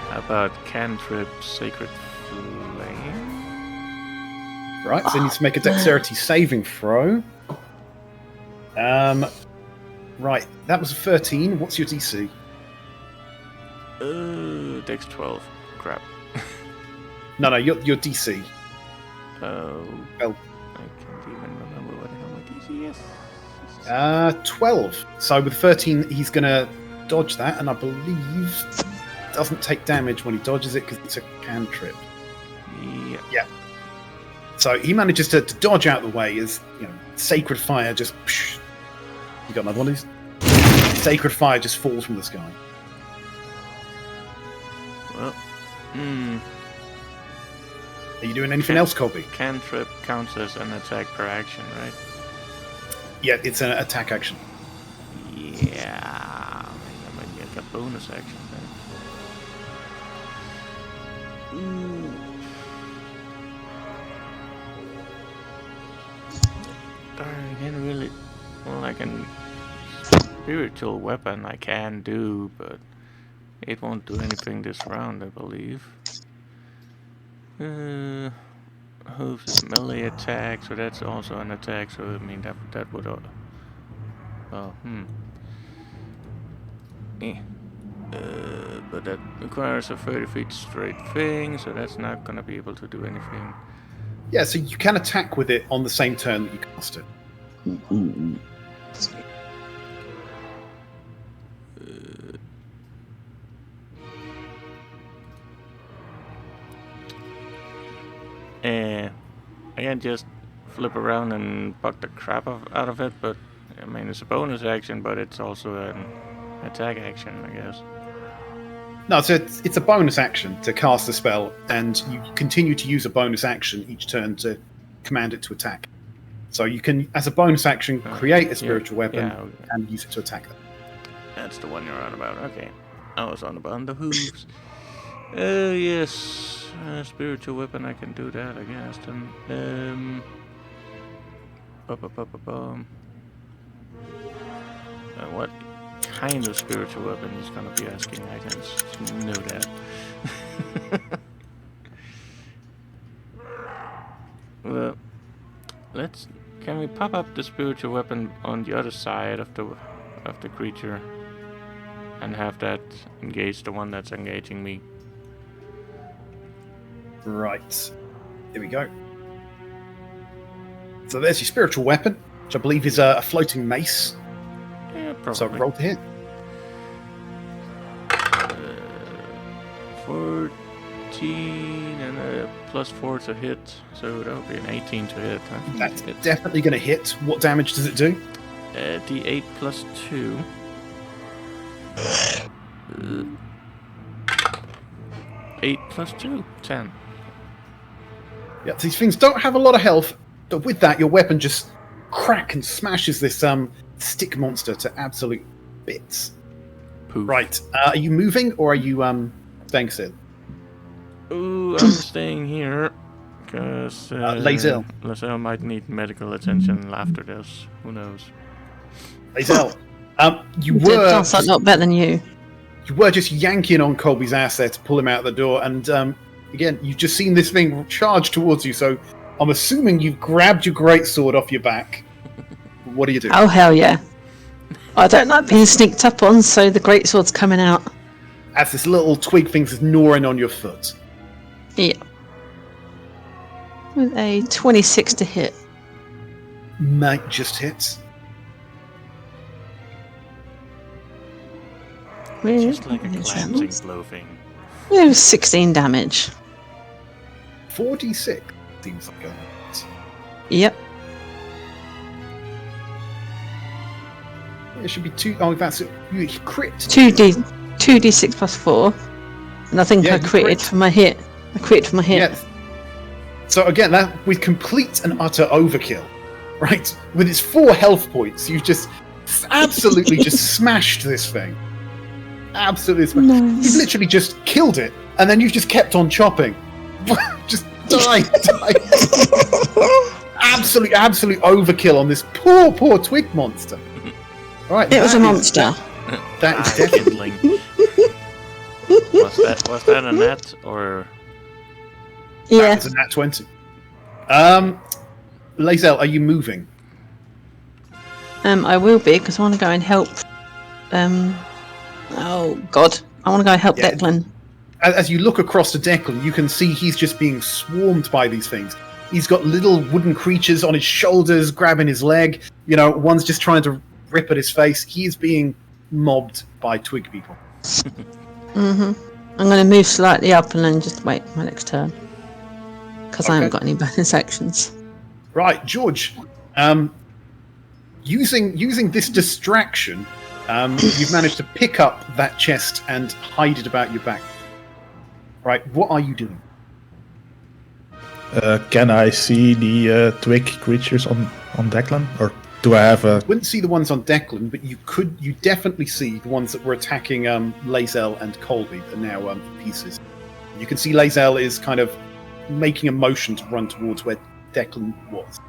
How about cantrip Sacred Flame? Right, so he needs to make a dexterity saving throw. Right, that was a 13. What's your DC? Dex 12. Crap. No, your DC. Oh. Well, I can't even remember what the hell my DC is. 12. So with 13, he's going to dodge that, and I believe doesn't take damage when he dodges it because it's a cantrip. Yeah. So he manages to dodge out the way as sacred fire just. Psh, you got another one of these? Sacred fire just falls from the sky. Well, Are you doing anything else, Colby? Cantrip counts as an attack per action, right? Yeah, it's an attack action. Yeah. I might get a bonus action then. Ooh. Darn, I can't really... Well, I can... Spiritual weapon I can do, but... It won't do anything this round, I believe. Hooves is melee attack, so that's also an attack, so I mean that would... but that requires a 30 feet straight thing, so that's not gonna be able to do anything. Yeah, so you can attack with it on the same turn that you cast it. I can just flip around and buck the crap out of it, but I mean it's a bonus action, but it's also an attack action, I guess. No, so it's a bonus action to cast a spell, and you continue to use a bonus action each turn to command it to attack. So you can, as a bonus action, create a spiritual weapon and use it to attack them. That's the one you're on about. Okay, I was on about the hooves. Yes, spiritual weapon. I can do that, I guess. Then, what kind of spiritual weapon he's gonna be asking? I can know that. Well, Can we pop up the spiritual weapon on the other side of the creature and have that engage the one that's engaging me? Right. Here we go. So there's your spiritual weapon, which I believe is a floating mace. Yeah, probably. So roll to hit. 14 and a +4 to hit, so that would be an 18 to hit. I think That's it hits. definitely going to hit. What damage does it do? D8 plus 2. 8 plus 2, 10. Yeah, these things don't have a lot of health, but with that, your weapon just crack and smashes this stick monster to absolute bits. Poof. Right. Are you moving or are you staying still? Ooh, I'm staying here. Because Lae'zel. Lae'zel might need medical attention after this. Who knows? Lae'zel, you Sounds like not better than you. were just yanking on Colby's ass there to pull him out the door, and again, you've just seen this thing charge towards you, so I'm assuming you've grabbed your greatsword off your back. What do you do? Oh, hell yeah. I don't like being sneaked up on, so the greatsword's coming out. As this little twig thing's just gnawing on your foot. Yeah. With a 26 to hit. Might just hits. Just like a cleansing blow thing. It was 16 damage. 46 seems like a lot. Yep. It should be 2. Oh, that's it. You crit. 2d6 plus 4. And I think Yeah, I you critted crit. for my hit. I crit for my hit. Yes. So again, that with complete and utter overkill, right? With its 4 health points, you've just absolutely just smashed this thing. Absolutely smashed. Nice. You've literally just killed it, and then you've just kept on chopping. Just die. Absolute overkill on this poor twig monster. Right, It was a that is- monster. That is definitely. Kindling. was that a net or? That Yeah. was a nat 20. Lae'zel, are you moving? I will be, because I want to go and help. Oh, God. I want to go help Yeah. Declan. As you look across to Declan, you can see he's just being swarmed by these things. He's got little wooden creatures on his shoulders, grabbing his leg. You know, one's just trying to rip at his face. He's being mobbed by twig people. I'm going to move slightly up and then just wait my next turn. Because I haven't Okay. got any bonus actions. Right, George. Using this distraction, you've managed to pick up that chest and hide it about your back. Right, what are you doing? Can I see the twig creatures on Declan, or do I have a? Wouldn't see the ones on Declan, but you definitely see the ones that were attacking Lae'zel and Colby that are now in pieces. You can see Lae'zel is kind of making a motion to run towards where Declan was.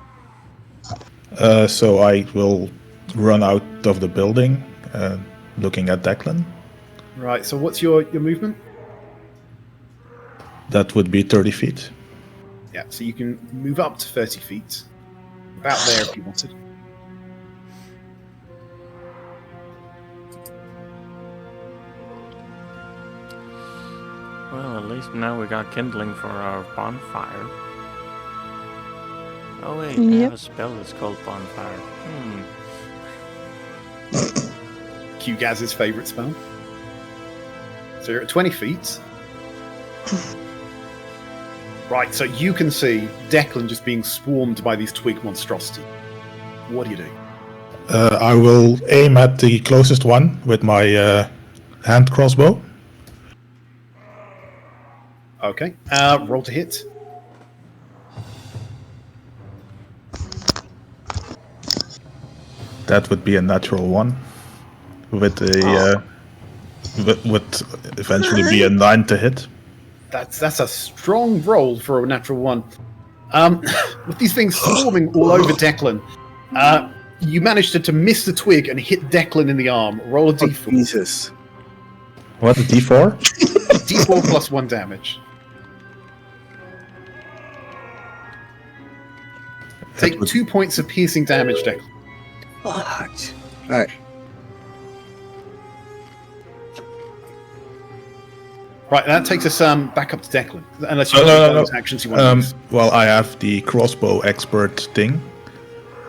So I will run out of the building, looking at Declan. Right, so what's your movement? That would be 30 feet. Yeah, so you can move up to 30 feet. About there if you wanted. Well, at least now we got kindling for our bonfire. Oh wait, I have Yep. a spell that's called bonfire. Q-Gaz's favourite spell. So you're at 20 feet. Right, so you can see Declan just being swarmed by these twig monstrosities. What do you do? I will aim at the closest one with my hand crossbow. Okay, roll to hit. That would be a natural one, with a would eventually be a 9 to hit. That's a strong roll for a natural one. With these things swarming all over Declan, you managed to miss the twig and hit Declan in the arm. Roll a d4. Jesus. What, a D4? d4 plus 1 damage. Take 2 points of piercing damage, Declan. What? All right. Right, that takes us back up to Declan. Unless you No, have no, any no, bonus actions you want to use. Well, I have the crossbow expert thing,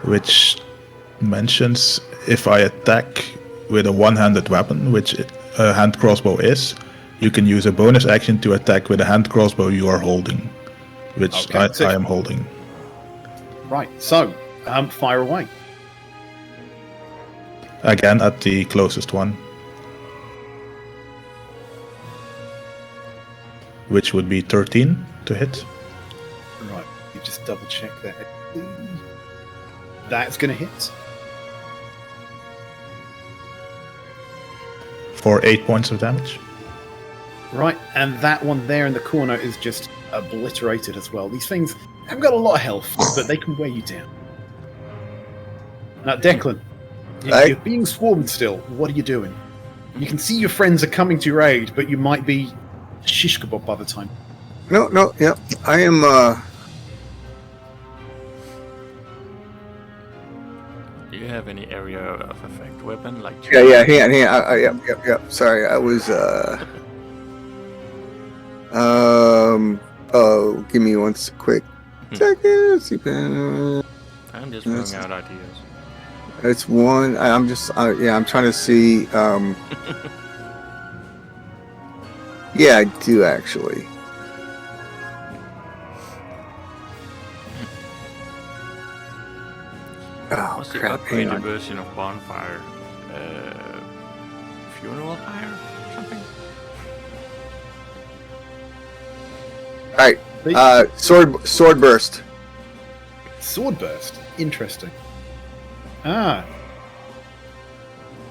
which mentions if I attack with a one-handed weapon, which a hand crossbow is, you can use a bonus action to attack with a hand crossbow you are holding, which I am holding. Right, so fire away. Again, at the closest one, which would be 13 to hit. Right, you just double check that. That's going to hit. For 8 points of damage. Right, and that one there in the corner is just obliterated as well. These things haven't got a lot of health, but they can weigh you down. Now, Declan, you're being swarmed still. What are you doing? You can see your friends are coming to your aid, but you might be shish kebab by the time. No, yeah. I am, Do you have any area of effect weapon? Like Yeah, hang on. Yep. Sorry, I was, oh, give me one quick second. I'm just throwing out ideas. It's one. I'm trying to see. Yeah, I do actually. Oh, What's the crap. Hang upgraded on. version of bonfire? Funeral pyre? Something? Alright. Sword burst. Sword burst. Interesting.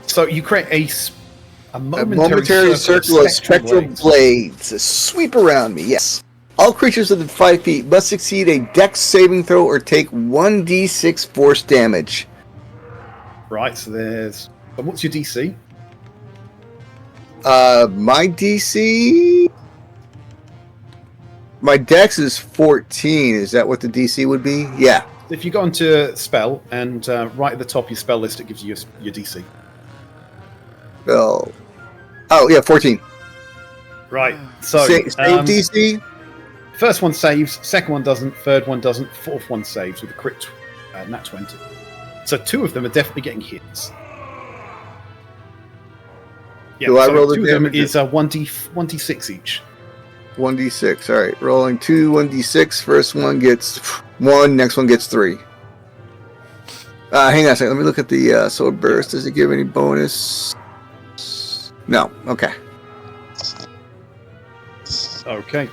So you create a momentary circle of spectral blades sweep around me. Yes. All creatures within 5 feet must succeed a Dex saving throw or take 1d6 force damage. Right. So there's. And what's your DC? My DC. My Dex is 14. Is that what the DC would be? Yeah. If you go into spell and right at the top of your spell list, it gives you your DC. Oh, yeah, 14. Right. So Save DC. First one saves, second one doesn't, third one doesn't, fourth one saves with a crit nat 20. So 2 of them are definitely getting hits. Yeah, Do I so roll the 2 of them damage? is 1d6 each. 1d6. All right, rolling 2 1d6. First one gets 1. Next one gets 3. Hang on a second. Let me look at the sword burst. Does it give any bonus? No. Okay. Okay.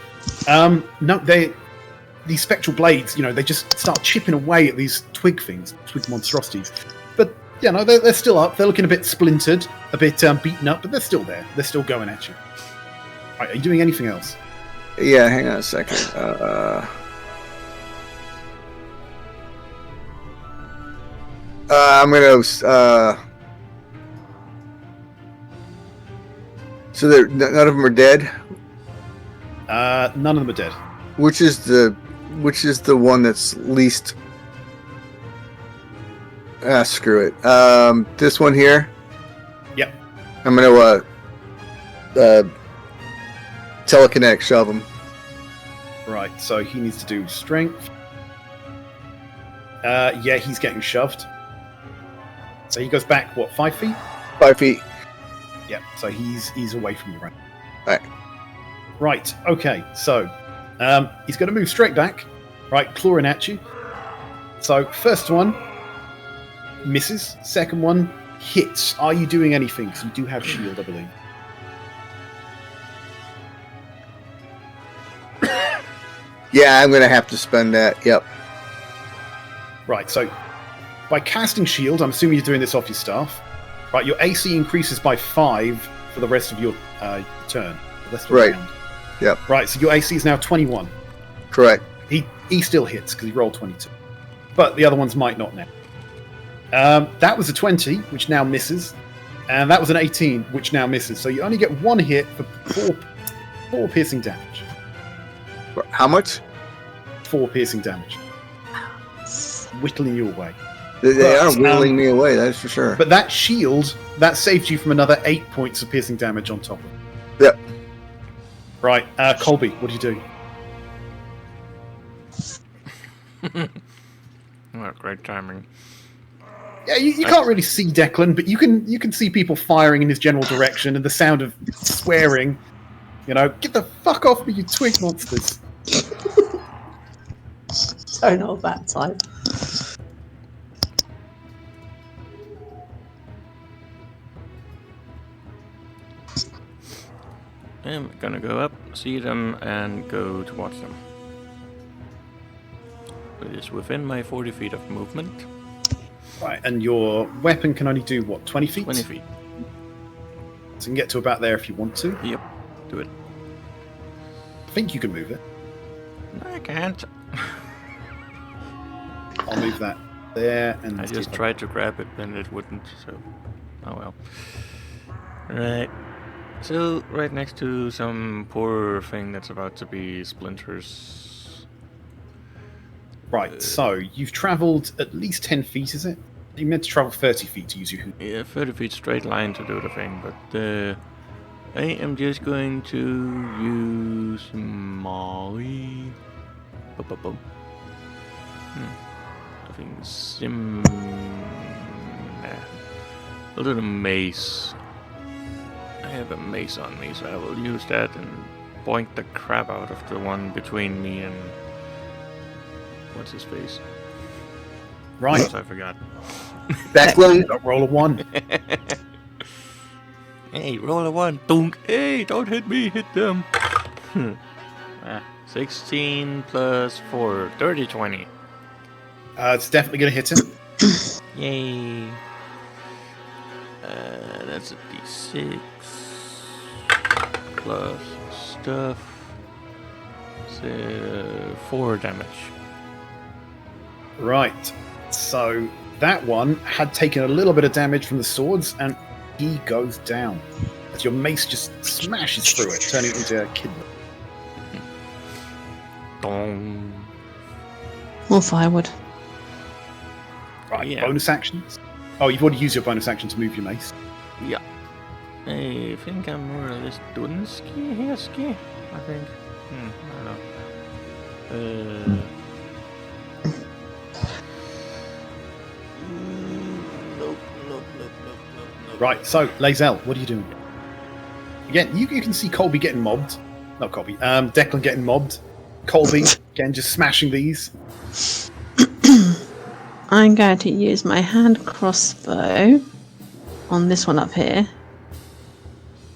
No, these spectral blades, they just start chipping away at these twig things, twig monstrosities. But, they're still up. They're looking a bit splintered, a bit beaten up, but they're still there. They're still going at you. Right, are you doing anything else? Yeah, hang on a second. I'm gonna. So none of them are dead. None of them are dead. Which is the one that's least? Screw it. This one here. Yep. I'm gonna telekinetic shove him. Right, so he needs to do strength. Yeah, he's getting shoved. So he goes back, 5 feet? 5 feet. Yeah, so he's away from you right now. Right. Right, okay, so he's going to move straight back, right, clawing at you. So first one misses, second one hits. Are you doing anything? Because you do have shield, I believe. Yeah, I'm gonna have to spend that. Yep. Right, so by casting shield, I'm assuming you're doing this off your staff. Right, your AC increases by 5 for the rest of your turn. The rest of your Right. round. Yep. Right, so your AC is now 21. Correct. He still hits because he rolled 22. But the other ones might not now. That was a 20, which now misses. And that was an 18, which now misses. So you only get 1 hit for 4 piercing damage. How much? 4 piercing damage. whittling you away. They are whittling me away, that's for sure. But that shield, that saved you from another 8 points of piercing damage on top of it. Yep. Right, Colby, what do you do? Oh, great timing. Yeah, you can't really see Declan, but you can see people firing in his general direction and the sound of swearing. You know, get the fuck off me, you twig monsters. So not that type. I'm gonna go up, see them, and go towards them. It is within my 40 feet of movement. Right, and your weapon can only do, what, 20 feet? 20 feet. So you can get to about there if you want to. Yep, do it. I think you can move it. No, I can't. I'll move that there, and I just tried to grab it, and it wouldn't, so... Oh well. Right. So, right next to some poor thing that's about to be splinters. Right, so you've travelled at least 10 feet, is it? You meant to travel 30 feet to use your hoop. Yeah, 30 feet straight line to do the thing, but I am just going to use my... I think a little mace. I have a mace on me, so I will use that and boink the crap out of the one between me and... What's his face? Right. I forgot. Declan, Roll a 1. Hey, roll a 1. Dunk. Hey, don't hit me, hit them. 16 plus 4. 30, 20. It's definitely going to hit him. Yay. That's a d6. Plus stuff. So, 4 damage. Right. So that one had taken a little bit of damage from the swords, and he goes down. As your mace just smashes through it, turning it into a kidney. Dong. More firewood. Right, Yeah. bonus actions. Oh, you've already used your bonus action to move your mace. Yeah. I think I'm more or less done ski. I think. I don't know. Nope. Right, so Lae'zel, what are you doing? Again, you can see Colby getting mobbed. Not Colby. Declan getting mobbed. Colby again just smashing these. I'm going to use my hand crossbow on this one up here.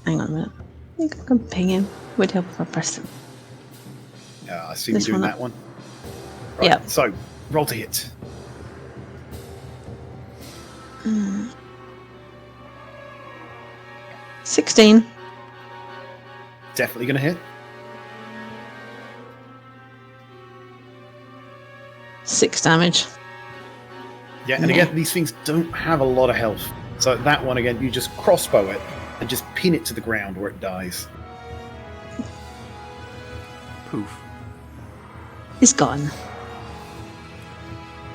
Hang on a minute. I think I can ping him. Would help if I pressed him. Yeah, I see you This doing one that up. one. Right, Yep. so roll to hit. 16. Definitely going to hit. 6 damage. Yeah, and again, these things don't have a lot of health. So that one, again, you just crossbow it and just pin it to the ground where it dies. Poof. It's gone.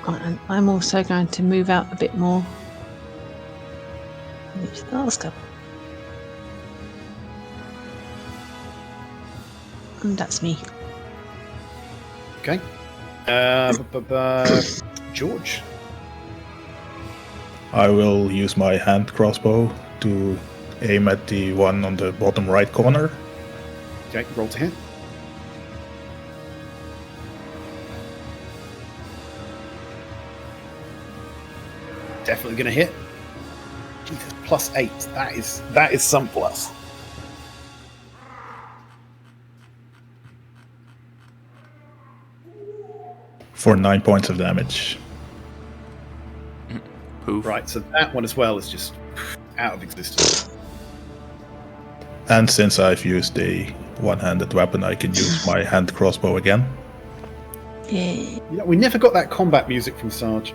Right, and I'm also going to move out a bit more. Let's go. And that's me. Okay. George. I will use my hand crossbow to aim at the one on the bottom right corner. Okay, roll to hit. Definitely going to hit. Jesus, +8. That is some plus. For 9 points of damage. Poof. Right, so that one as well is just out of existence. And since I've used a one-handed weapon, I can use my hand crossbow again. Yeah. You know, we never got that combat music from Sarge.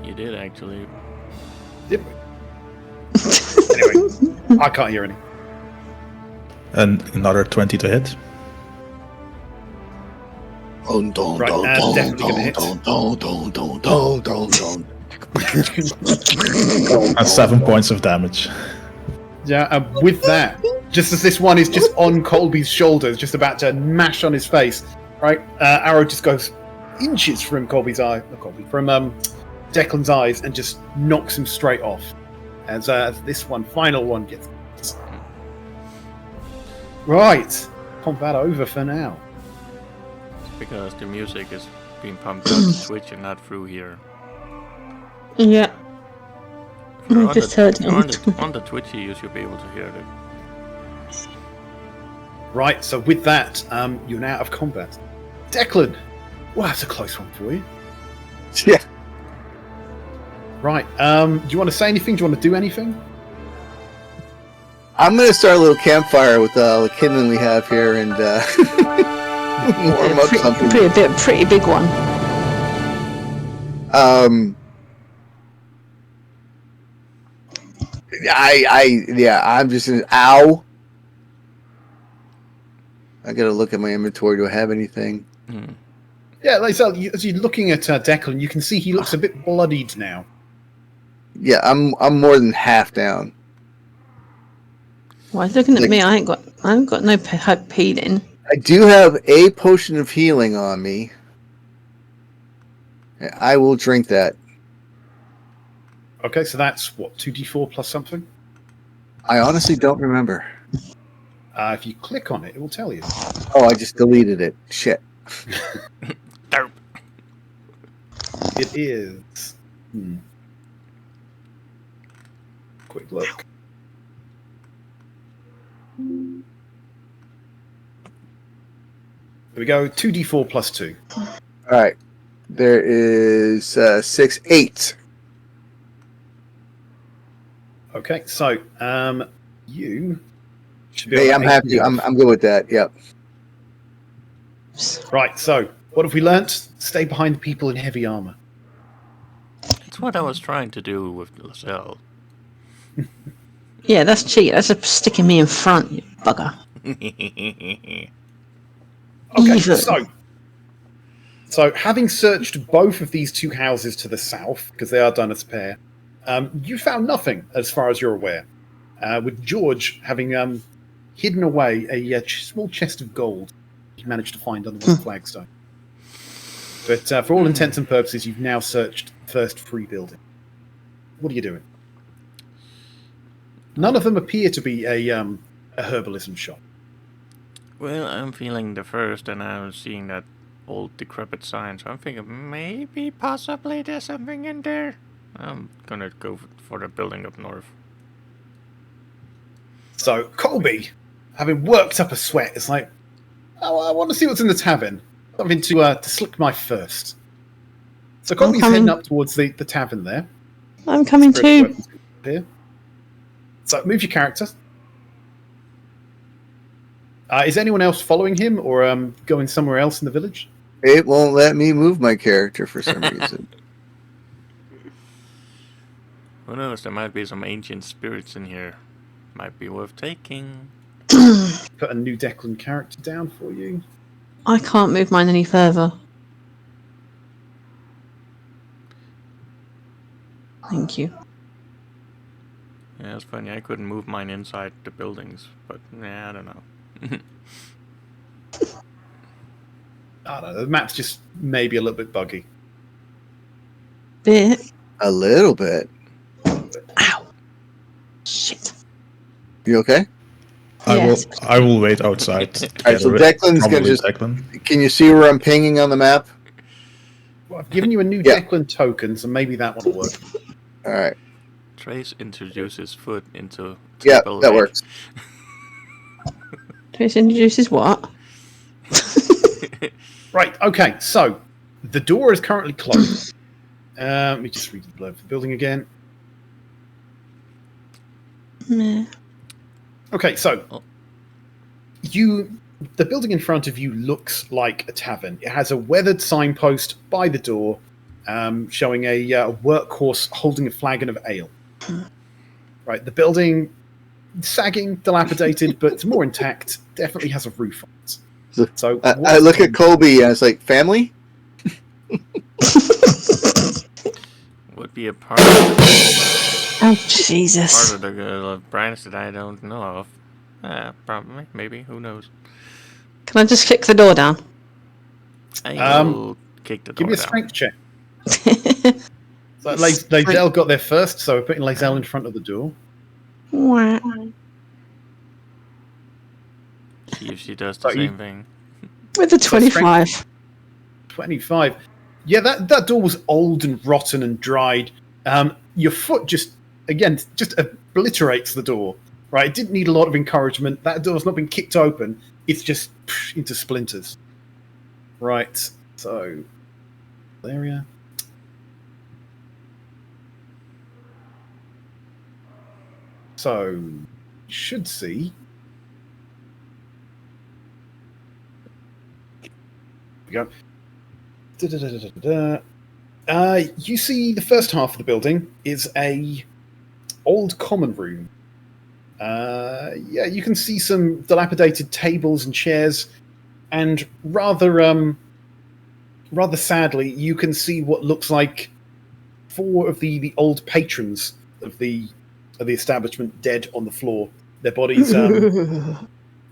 You did actually. Did we? Anyway, I can't hear any. And another 20 to hit. Right, definitely gonna hit. And 7 points of damage. Yeah, with that, just as this one is just on Colby's shoulders, just about to mash on his face, right? Arrow just goes inches from Colby's eye, not Colby, from Declan's eyes, and just knocks him straight off. As this final one gets. Right, combat over for now. Because the music is being pumped out to Twitch and not through here. Yeah. If you're I just heard on it. on the Twitch, you should be able to hear it. Right, so with that, you're now out of combat. Declan, well, that's a close one for you. Yeah. Right, do you want to say anything? Do you want to do anything? I'm going to start a little campfire with the kindling we have here and warm up something. Pretty big one. I'm just an ow. I gotta look at my inventory. Do I have anything? Yeah, like so, as you're looking at Declan, you can see he looks a bit bloodied now. Yeah, I'm more than half down. Why is looking at me? I ain't got no healing. I do have a potion of healing on me. I will drink that. Okay, so that's what, 2d4 plus something? I honestly don't remember. If you click on it, it will tell you. Oh, I just deleted it. Shit. Derp. It is. Quick look. There we go. 2d4 plus 2. All right. There is 6, 8. Okay, so you should be. Hey, I'm happy. I'm good with that. Yep. Right. So, what have we learnt? Stay behind the people in heavy armor. That's what I was trying to do with Lacelle. Yeah, that's cheat. That's just sticking me in front, you bugger. Okay, Evil. so having searched both of these two houses to the south, because they are done as a pair, you found nothing as far as you're aware. With George having hidden away a small chest of gold he managed to find under one flagstone. But for all intents and purposes, you've now searched the first free building. What are you doing? None of them appear to be a herbalism shop. Well, I'm feeling the first, and I'm seeing that old decrepit sign, so I'm thinking maybe, possibly, there's something in there. I'm gonna go for the building up north. So Colby, having worked up a sweat, is like, oh, I want to see what's in the tavern. Something to slick my thirst. So Colby's heading up towards the tavern there. I'm coming too. Here. So move your character. Is anyone else following him or going somewhere else in the village? It won't let me move my character for some reason. Who knows, there might be some ancient spirits in here. Might be worth taking. Put a new Declan character down for you. I can't move mine any further. Thank you. Yeah, it's funny, I couldn't move mine inside the buildings, but yeah, I don't know. I don't know, the map's just maybe a little bit buggy. Bit. A little bit. Ow. Shit. You okay? Yes. I will wait outside. All right, so Declan's gonna just. Declan. Can you see where I'm pinging on the map? Well, I've given you a new Declan token, so maybe that one will work. All right. Trace introduces foot into Yeah, triple that A. works. Trace introduces what? Right, okay, so the door is currently closed. Let me just read the blurb for the building again. Meh. Okay, so the building in front of you looks like a tavern. It has a weathered signpost by the door showing a workhorse holding a flagon of ale. Right, the building, sagging, dilapidated, but it's more intact, definitely has a roof on it. So I look at Colby and it's like, family? Would be a part of Oh, Jesus. the branch that I don't know of. Probably, maybe, who knows? Can I just kick the door down? I will kick the door give me a down. strength check. So Lae'zel got there first, so we're putting Lae'zel in front of the door. Wah. See if she does the So you- same thing. With the So 25. 25. Yeah, that door was old and rotten and dried. Your foot just obliterates the door. Right, it didn't need a lot of encouragement. That door's not been kicked open. It's just into splinters. Right, so area. So you should see. We go. You see the first half of the building is a old common room. You can see some dilapidated tables and chairs, and rather sadly, you can see what looks like 4 of the old patrons of the establishment dead on the floor. Their bodies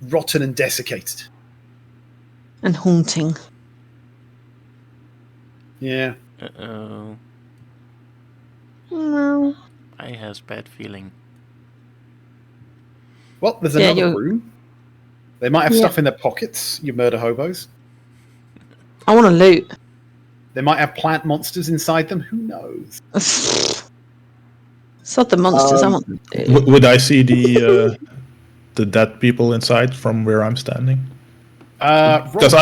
rotten and desiccated. And haunting. Yeah. Uh-oh. No. I has bad feeling. Well, there's Yeah, another you're- room. They might have Yeah. stuff in their pockets, you murder hobos. I want to loot. They might have plant monsters inside them. Who knows? Sod the monsters. I want to loot. Would I see the dead people inside from where I'm standing? Because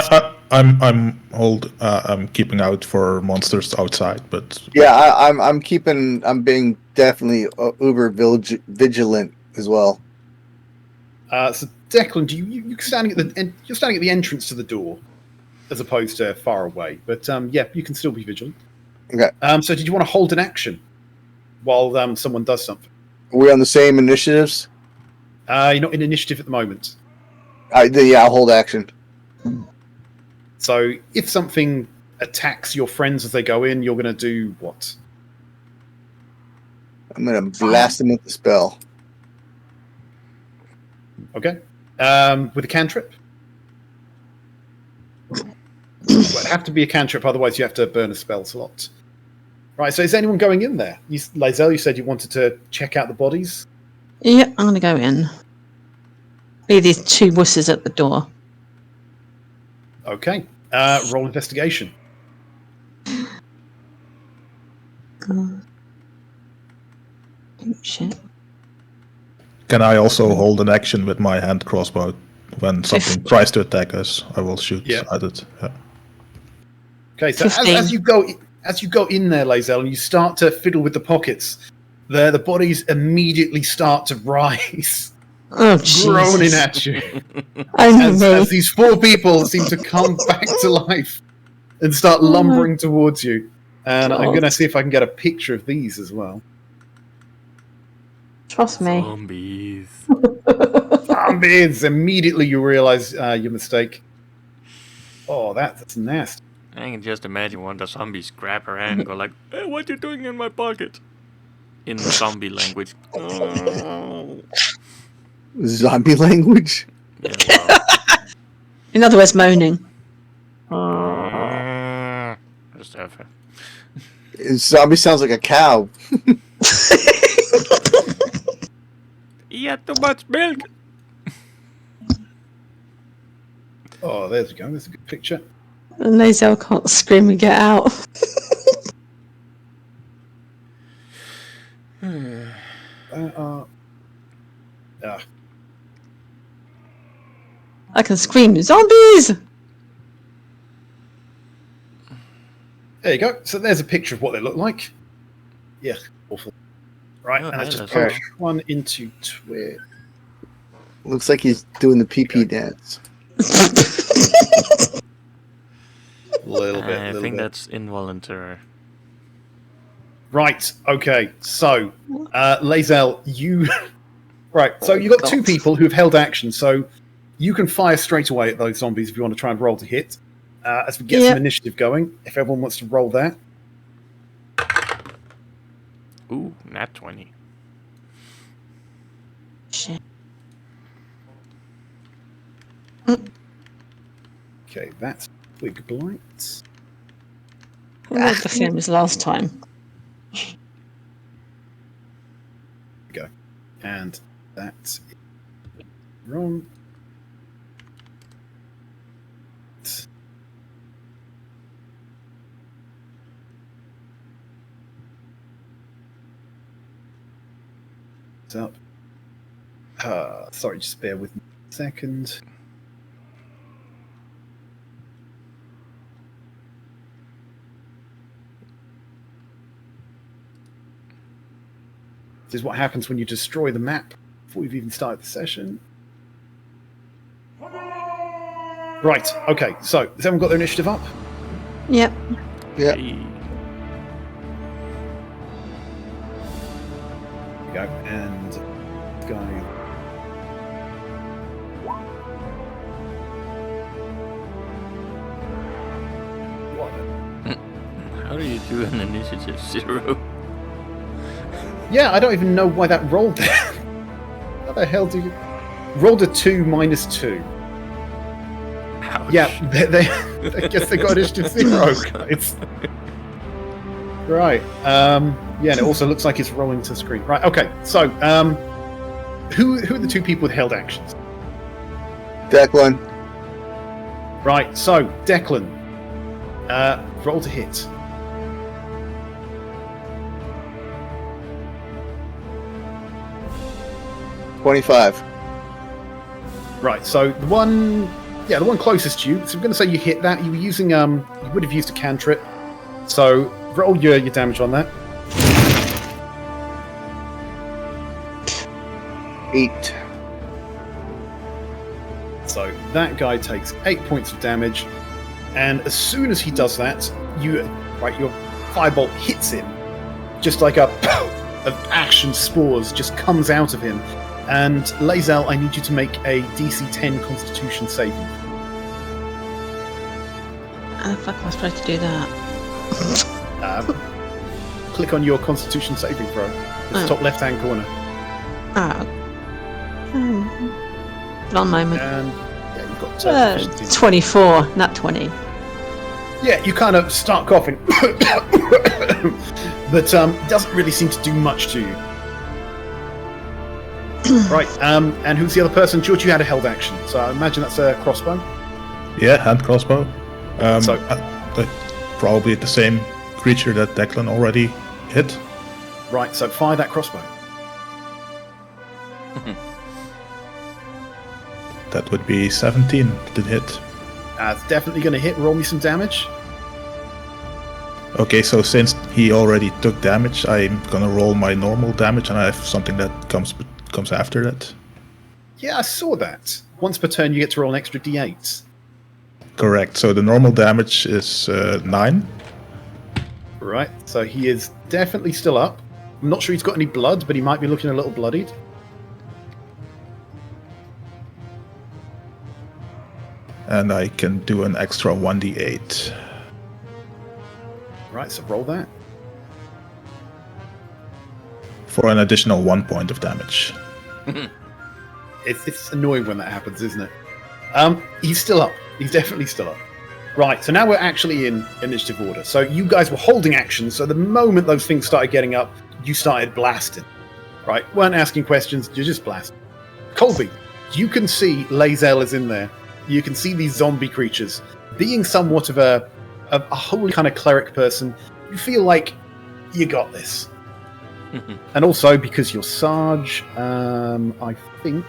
I'm keeping out for monsters outside, but Yeah, I'm being definitely uber vigilant as well. So Declan, you're standing at the entrance to the door, as opposed to far away. But you can still be vigilant. Okay. So did you want to hold an action while someone does something? Are we on the same initiatives? You're not in initiative at the moment. I'll hold action. So if something attacks your friends as they go in, you're going to do what? I'm going to blast them with the spell. Okay. With a cantrip? Well, it'd have to be a cantrip, otherwise you have to burn a spell slot. Right, so is anyone going in there? Lae'zel, you said you wanted to check out the bodies? Yeah, I'm going to go in. Be these 2 wusses at the door. Okay. Roll investigation. Oh, shit. can I also hold an action with my hand crossbow when something tries to attack us? I will shoot at it. Yeah. Okay, so 15. as you go in there, Lae'zel, and you start to fiddle with the pockets, the bodies immediately start to rise, Oh, Jesus. groaning at you. Only as me. these 4 people seem to come back to life and start lumbering towards you. And I'm God. going to see if I can get a picture of these as well. Trust me. Zombies. Zombies! Immediately you realize your mistake. Oh, that's nasty. I can just imagine one of the zombies grab her hand and go like, "Hey, what you doing in my pocket?" In zombie language. Oh. Zombie language? Yeah, In other words, moaning. well. Just have a- Zombie sounds like a cow. He had too much milk. Oh, there we go. There's a good picture. And Lae'zel can't scream and get out. I can scream, zombies! There you go. So there's a picture of what they look like. Yeah, awful. Right, Oh, and let's hey, just that's punch one into Twitch. Looks like he's doing the pee-pee dance. Little bit, I little think bit. that's involuntary. Right, okay. So, Lae'zel, you... Right, so you've got 2 people who've held action. So you can fire straight away at those zombies if you want to try and roll to hit. As we get some initiative going, if everyone wants to roll that. Ooh, nat 20. Shit. Okay, that's Twig Blight. Rolled the same as last time. Go. And that's wrong. It's up. Sorry, just bear with me a second. This is what happens when you destroy the map before you've even started the session. Right, okay, so has everyone got their initiative up? Yep. Yeah. Hey. There we go, and guy. What? How do you do an initiative 0? Yeah, I don't even know why that rolled there. How the hell do you... Rolled a 2 minus 2. Ouch. Yeah, I guess they got initiative 0, guys. Right. Yeah, and it also looks like it's rolling to the screen. Right, okay. So, who are the two people with held actions? Declan. Right, so, Declan. Roll to hit. $25. Right, so the one closest to you. So I'm going to say you hit that. You were using you would have used a cantrip. So roll your damage on that. 8. So that guy takes 8 points of damage, and as soon as he does that, your firebolt hits him, just like of action spores just comes out of him. And Lae'zel, I need you to make a DC 10 Constitution saving. How the fuck am I supposed to do that? Click on your Constitution saving throw. It's the top left-hand corner. One moment. And yeah, you've got 24, not 20. Yeah, you kind of start coughing, but it doesn't really seem to do much to you. Right, and who's the other person? George, you had a held action, so I imagine that's a crossbow. Yeah, hand crossbow. So- Probably the same creature that Declan already hit. Right, so fire that crossbow. That would be 17 to hit. It's definitely going to hit. Roll me some damage. Okay, so since he already took damage, I'm gonna roll my normal damage, and I have something that comes after that. Yeah, I saw that. Once per turn, you get to roll an extra d8. Correct. So the normal damage is 9. Right, so he is definitely still up. I'm not sure he's got any blood, but he might be looking a little bloodied. And I can do an extra 1d8. Right, so roll that. For an additional 1 point of damage. It's annoying when that happens, isn't it? He's still up. He's definitely still up. Right, so now we're actually in initiative order. So you guys were holding action, so the moment those things started getting up, you started blasting. Right, weren't asking questions, you just blasted. Colby, you can see Lae'zel is in there. You can see these zombie creatures. Being somewhat of a holy kind of cleric person, you feel like you got this. And also, because you're Sarge, I think...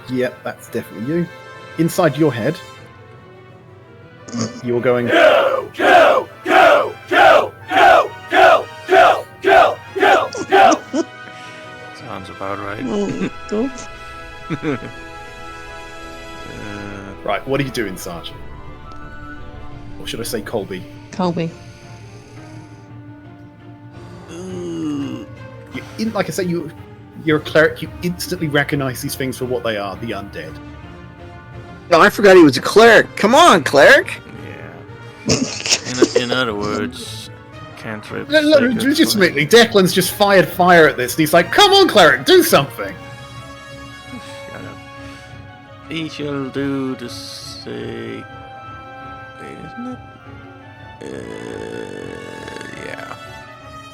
Yep, that's definitely you. Inside your head, you're going... Go, go, go, go, go, go, go, go, go, go. Sounds about right. Right, what are you doing, Sarge? Or should I say Colby? Colby. Like I say, You're a cleric. You instantly recognize these things for what they are, the undead. No, I forgot he was a cleric. Come on, cleric. Yeah. In other words, cantrips. Legitimately, Declan's just fired fire at this, and he's like, "Come on, cleric, do something!" Shut up. He shall do the same. Wait, isn't it? Yeah.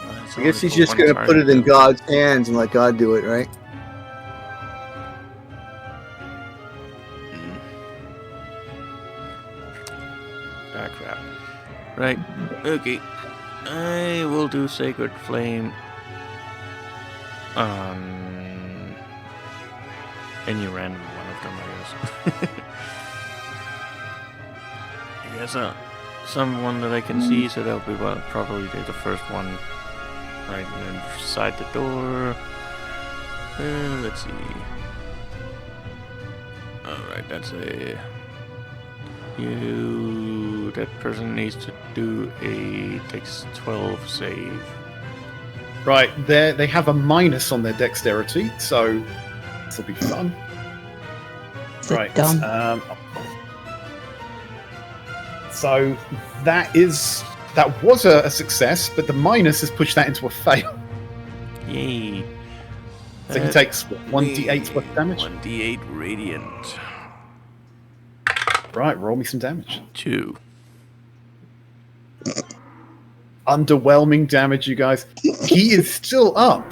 Well, it's I guess only he's for just one gonna target, put it in though. God's hands and let God do it, right? Ah, crap. Right. Okay. I will do Sacred Flame on any random one of them, I guess. I guess someone that I can see, so that'll be probably the first one right inside the door. Let's see. Alright, that's a... That person needs to do takes 12 save. Right, they have a minus on their dexterity, so this will be fun. So Right. dumb. So that was a success, but the minus has pushed that into a fail. Yay. So he takes 1d8 plus damage. 1d8 radiant. Right, roll me some damage. 2. Underwhelming damage, you guys. He is still up.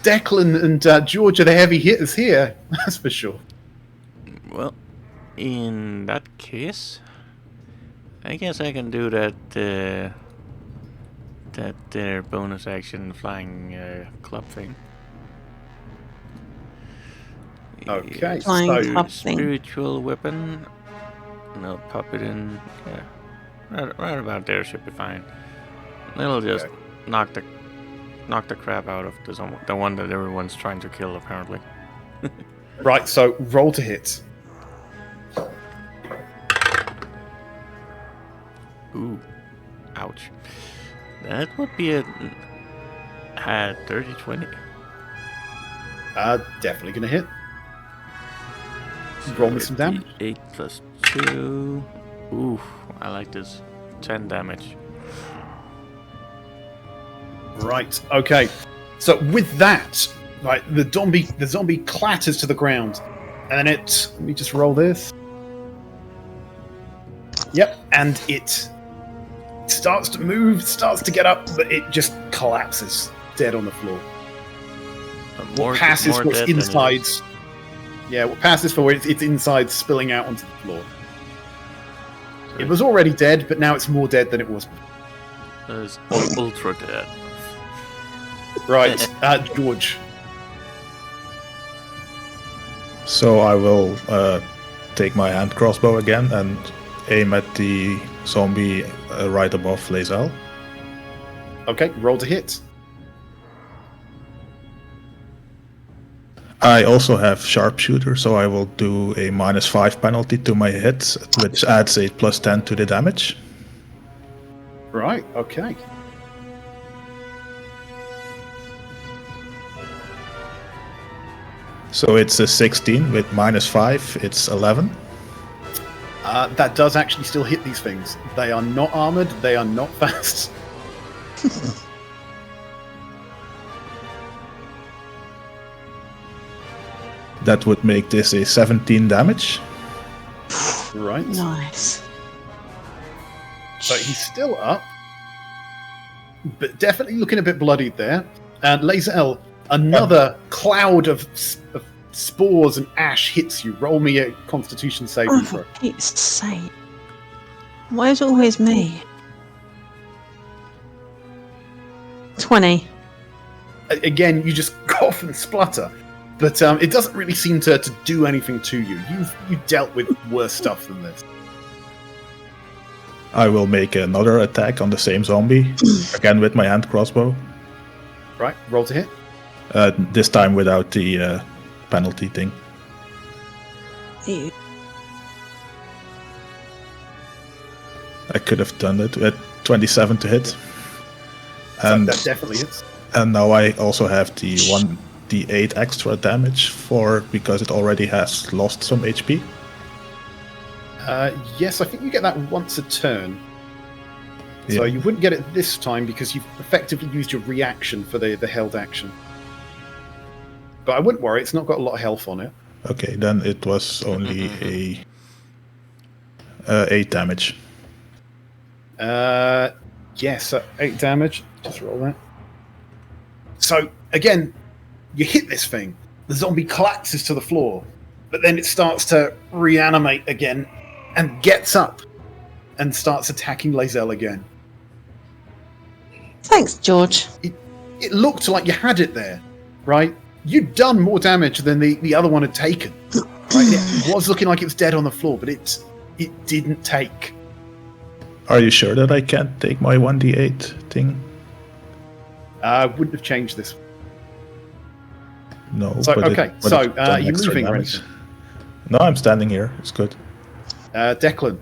Declan and George are the heavy hitters here, that's for sure. Well, in that case, I guess I can do that bonus action flying club thing. Okay, Flying so club thing. Spiritual weapon. And I'll pop it in. Yeah, right about there should be fine. It'll just knock the crap out of the one that everyone's trying to kill, apparently. right, so roll to hit. Ooh, ouch. That would be had 30-20. Definitely gonna hit. Roll me some damage. 8 plus 2. Ooh, I like this. 10 damage. Right. Okay. So with that, right, the zombie clatters to the ground, and let me just roll this. Yep, and it starts to move, starts to get up, but it just collapses dead on the floor. What passes for its insides. Yeah, what passes for its insides spilling out onto the floor. It was already dead, but now it's more dead than it was before. It's ultra dead. Right, George. So I will take my hand crossbow again and aim at the zombie right above Lae'zel. Okay, roll to hit. I also have sharpshooter, so I will do a -5 penalty to my hits, which adds a +10 to the damage. Right, okay. So it's a 16 with -5, it's 11. That does actually still hit these things. They are not armored, they are not fast. That would make this a 17 damage. Right. Nice. So he's still up, but definitely looking a bit bloodied there. And Lae'zel, another cloud of spores and ash hits you. Roll me a Constitution saving Oh, throw. for Pete's sake. Why is it always me? 20. Again, you just cough and splutter, but it doesn't really seem to do anything to you. You've dealt with worse stuff than this. I will make another attack on the same zombie, again with my hand crossbow. Right, roll to hit. This time without the penalty thing. Ew. I could have done it with 27 to hit. And that definitely hits. And now I also have the 1d8 extra damage because it already has lost some HP. Yes, I think you get that once a turn. So Yeah. you wouldn't get it this time because you've effectively used your reaction for the held action. But I wouldn't worry, it's not got a lot of health on it. Okay, then it was only a 8 damage. Yes, 8 damage. Just roll that. So, again, you hit this thing. The zombie collapses to the floor, but then it starts to reanimate again and gets up and starts attacking Lae'zel again. Thanks, George. It looked like you had it there, right? You'd done more damage than the other one had taken. Right? It was looking like it was dead on the floor, but it didn't take. Are you sure that I can't take my 1d8 thing? Wouldn't have changed this. No. So, but okay, but so it's done are you extra moving or damage. anything? No, I'm standing here. It's good. Declan.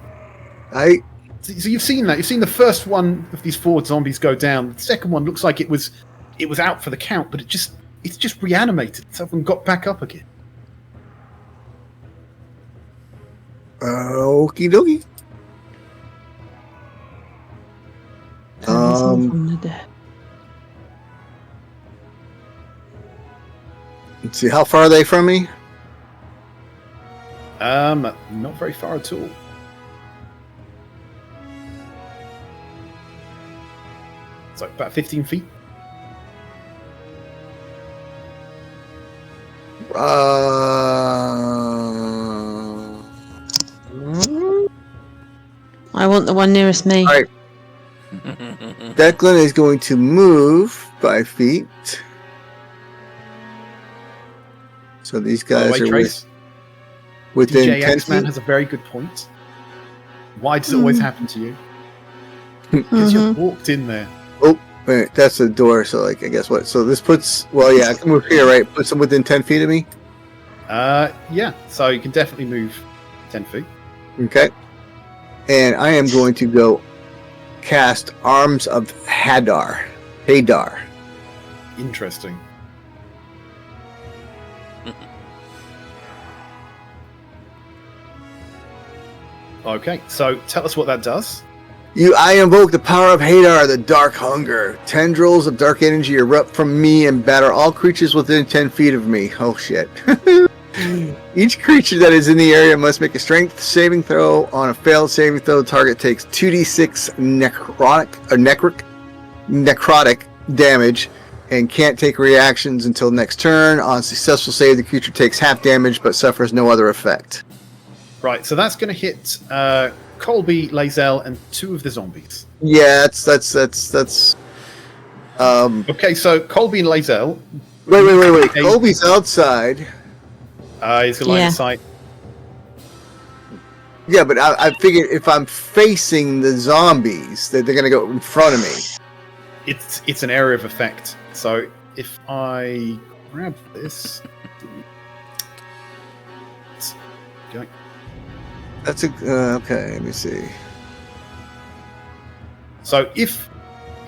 So you've seen that. You've seen the first one of these 4 zombies go down. The second one looks like it was out for the count, but it's just reanimated. Someone got back up again. Okie dokie. From the dead. Let's see, how far are they from me? Not very far at all. It's like about 15 feet. I want the one nearest me. All right. Declan is going to move 5 feet. So these By the guys way, are Trace, within DJ 10 X-Man feet. has a very good point. Why does it always happen to you? Because you walked in there. Oh, wait, that's the door. So, like, I guess what? So this puts. Well, yeah, I can move here, right? Puts them within 10 feet of me. Yeah. So you can definitely move 10 feet. Okay. And I am going to go cast Arms of Hadar. Interesting. Okay, so tell us what that does. I invoke the power of Hadar, the Dark Hunger. Tendrils of dark energy erupt from me and batter all creatures within 10 feet of me. Oh, shit. Each creature that is in the area must make a strength saving throw. On a failed saving throw, the target takes 2d6 necrotic damage and can't take reactions until next turn. On successful save, the creature takes half damage but suffers no other effect. Right, so that's going to hit Colby, Lae'zel, and 2 of the zombies. Yeah, that's. Okay, so Colby and Lae'zel. Wait. Colby's outside. He's got line Yeah. of sight. Yeah, but I figured if I'm facing the zombies, that they're gonna go in front of me. It's an area of effect. So if I grab this, go. That's a okay. Let me see. So if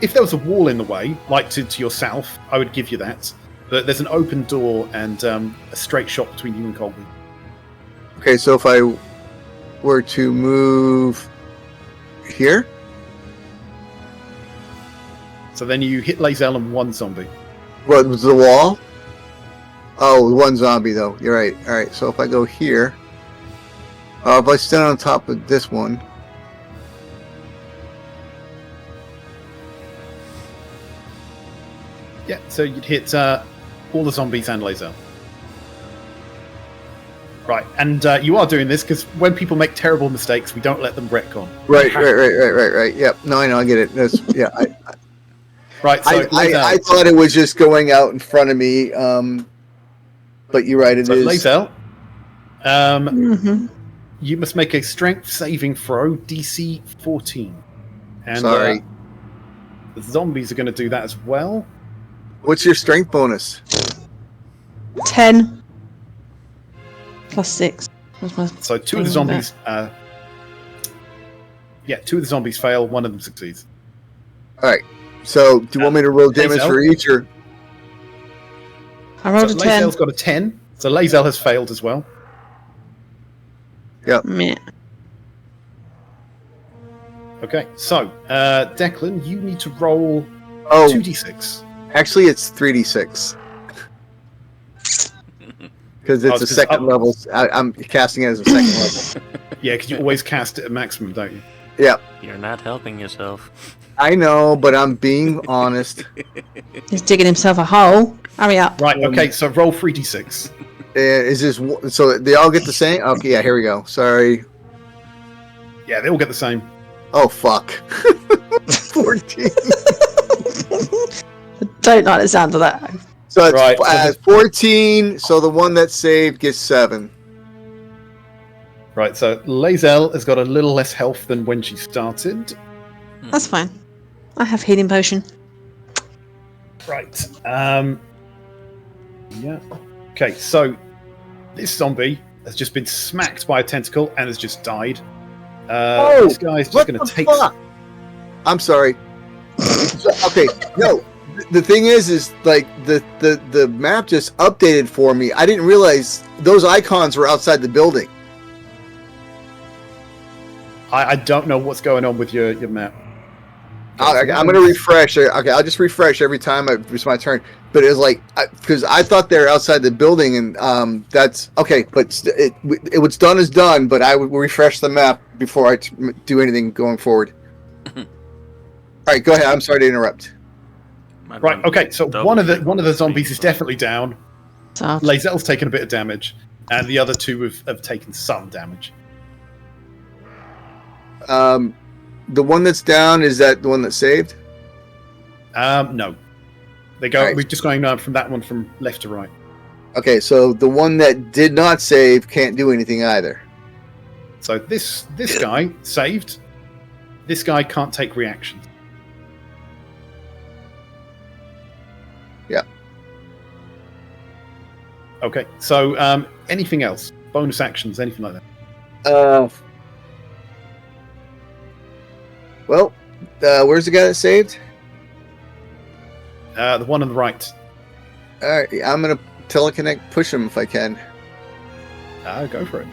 there was a wall in the way, like to your south, I would give you that. But there's an open door and a straight shot between you and Colby. Okay, so if I were to move here, So then you hit Lae'zel and 1 zombie. what was the wall? Oh, 1 zombie though. You're right. All right. So if I go here, if I stand on top of this one. Yeah, so you'd hit all the zombies and Lae'zel. Right, and you are doing this because when people make terrible mistakes, we don't let them retcon. Right. Yep. No, I know. I get it. That's yeah. Right, so I thought it was just going out in front of me, but you're right. It so is. Lae'zel, Mm-hmm. you must make a strength saving throw, DC 14. And Sorry. the zombies are going to do that as well. What's your strength bonus? 10 plus 6. That's my So 2 of the thing with zombies, 2 of the zombies fail, 1 of them succeeds. All right. So do you want me to roll damage Lae'zel? for each, or I rolled a 10. Lazel's got a 10, so Lazel has failed as well. Meh. Okay, so Declan, you need to roll Oh, 2d6. actually, it's 3d6. Because it's a second level. I'm casting it as a second level. Yeah, because you always cast it at maximum, don't you? Yeah, You're not helping yourself. I know, but I'm being honest. He's digging himself a hole. Hurry up. Right, okay, so roll 3d6. Is this so? They all get the same? Okay, yeah. Here we go. Sorry. Yeah, they all get the same. Oh fuck. 14. I don't like the sound of that. So it's Right, 14. So the one that saved gets 7. Right, so Lazel has got a little less health than when she started. That's fine. I have healing potion. Right. Yeah. Okay, so this zombie has just been smacked by a tentacle and has just died. This guy's just going to take. Fuck? I'm sorry. Okay, no. The thing is like the map just updated for me. I didn't realize those icons were outside the building. I don't know what's going on with your map. I'm going to refresh. Okay, I'll just refresh every time it's my turn. But it was like, because I thought they were outside the building, and that's okay. But what's done is done. But I would refresh the map before I do anything going forward. All right, go ahead. I'm sorry to interrupt. Right. Okay. So one of the zombies is definitely down. So Lazel's taken a bit of damage, and the other two have taken some damage. The one that's down, is that the one that saved? No. They go. Right. We're just going from that one from left to right. Okay, so the one that did not save can't do anything either. So this guy saved. This guy can't take reactions. Yeah. Okay. So anything else? Bonus actions? Anything like that? Well, where's the guy that saved? The one on the right. All right, I'm gonna teleconnect push him if I can. Go for it.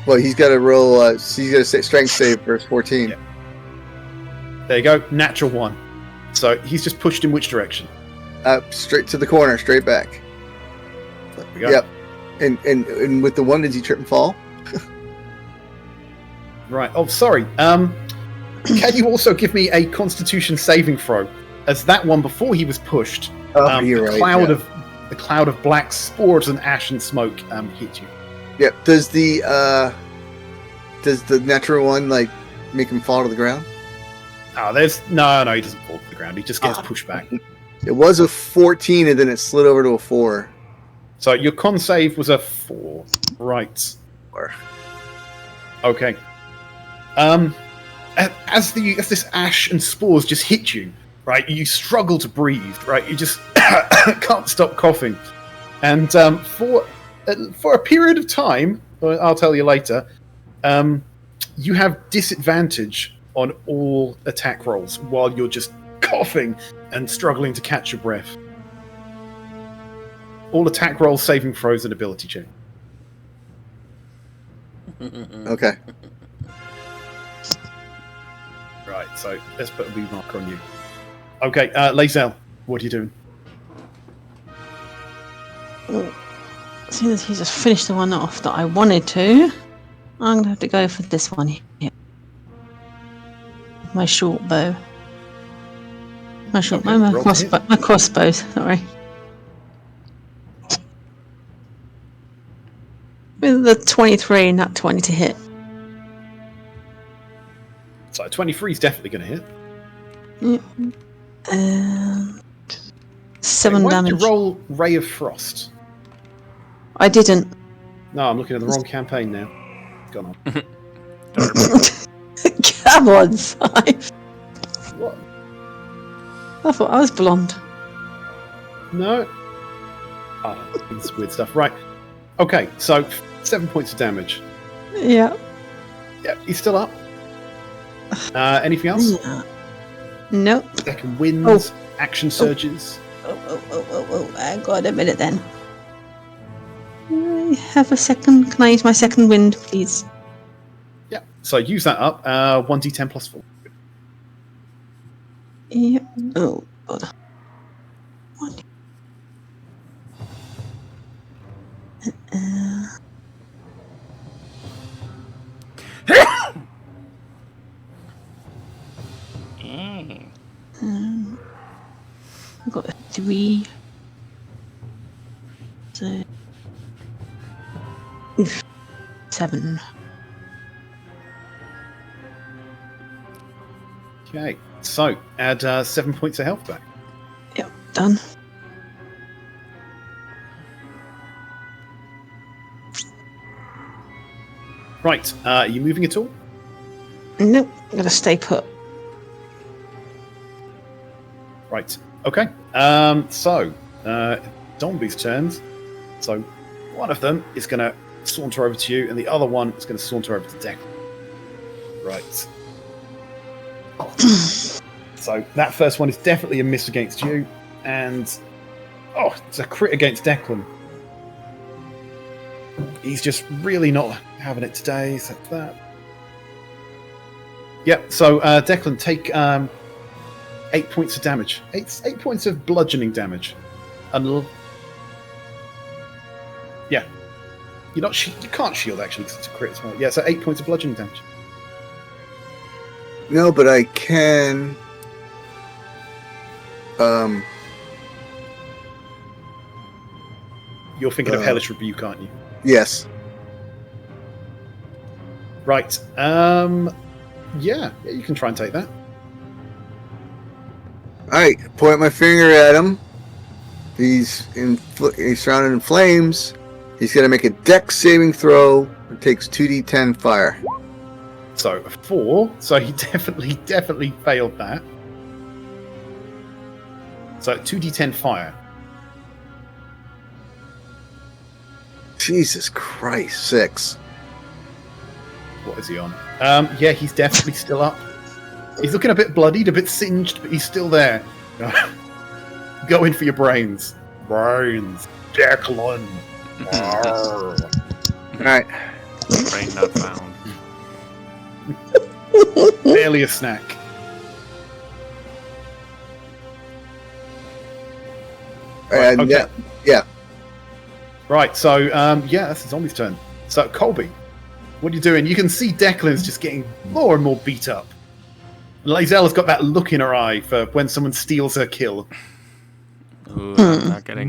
Well, he's got to roll. He's got a strength save versus 14. Yeah. There you go. Natural 1. So he's just pushed in which direction? Straight to the corner, straight back. There we go. Yep. And with the one, did he trip and fall? Right. Oh, sorry. Can you also give me a Constitution saving throw? As that one before he was pushed, You're the right. cloud of black spores and ash and smoke hit you. Yep. Does the natural one like make him fall to the ground? Oh, there's no, he doesn't fall to the ground. He just gets pushed back. It was a 14, and then it slid over to a 4. So your con save was a 4, right? 4. Okay. As this ash and spores just hit you, right? You struggle to breathe, right? You just can't stop coughing, and for a period of time, I'll tell you later, you have disadvantage on all attack rolls while you're just coughing and struggling to catch your breath. All attack rolls, saving throws, and ability check. Okay. Right, so let's put a B marker on you. Okay, Lazel, what are you doing? seeing as he just finished the one off that I wanted to, I'm going to have to go for this one here. My short bow. My crossbow, sorry. With the 23, not 20 to hit. So 23 is definitely going to hit. Yep. 7 Why damage. did you roll Ray of Frost? I didn't. No, I'm looking at the wrong campaign now. It's gone on. Come on, 5. What? I thought I was blonde. No. Oh, it's weird stuff. Right. Okay, so 7 points of damage. Yeah. Yeah, he's still up. Anything else? Yeah. Nope. Second winds, action surges. Hang on a minute then. I have a second. Can I use my second wind, please? Yeah. So use that up. 1d10 plus 4. Yep. Oh, God. One. I've got a 3. So. 7. Okay. So add 7 points of health back. Yep, done. Right. Are you moving at all? Nope, I'm gonna stay put. Right. Okay. Zombies' turns. So one of them is going to saunter over to you, and the other one is going to saunter over to Declan. Right. So that first one is definitely a miss against you, and it's a crit against Declan. He's just really not having it today. So that. Yep. So Declan, take 8 points of damage. 8 points of bludgeoning damage. Yeah. You can't shield actually because it's a crit as well. Yeah. So 8 points of bludgeoning damage. No, but I can. You're thinking of Hellish Rebuke, aren't you? Yes. Right. Yeah, you can try and take that. Alright, point my finger at him. He's surrounded in flames. He's going to make a dex saving throw. It takes 2d10 fire. So a 4. So he definitely failed that. So 2d10 fire. Jesus Christ, 6. What is he on? Yeah, he's definitely still up. He's looking a bit bloodied, a bit singed, but he's still there. Go in for your brains. Brains. Declan. Alright. Brain not found. Barely a snack. Okay. Yeah. Right, so, that's the zombie's turn. So, Colby, what are you doing? You can see Declan's just getting more and more beat up. Lae'zel's got that look in her eye for when someone steals her kill. Ooh, I'm not gonna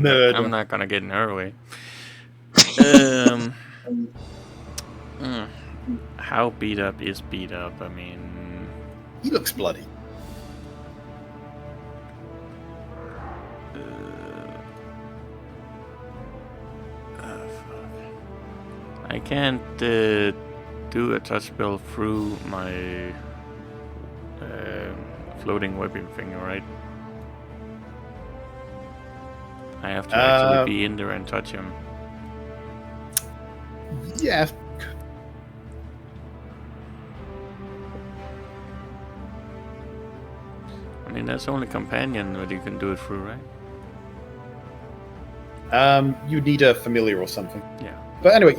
get in her way. How beat up is beat up? I mean, He looks bloody. I can't do a touch spell through my floating weapon thing, right? I have to actually be in there and touch him. Yeah. I mean, that's only companion that you can do it through, right? You need a familiar or something. Yeah. But anyway,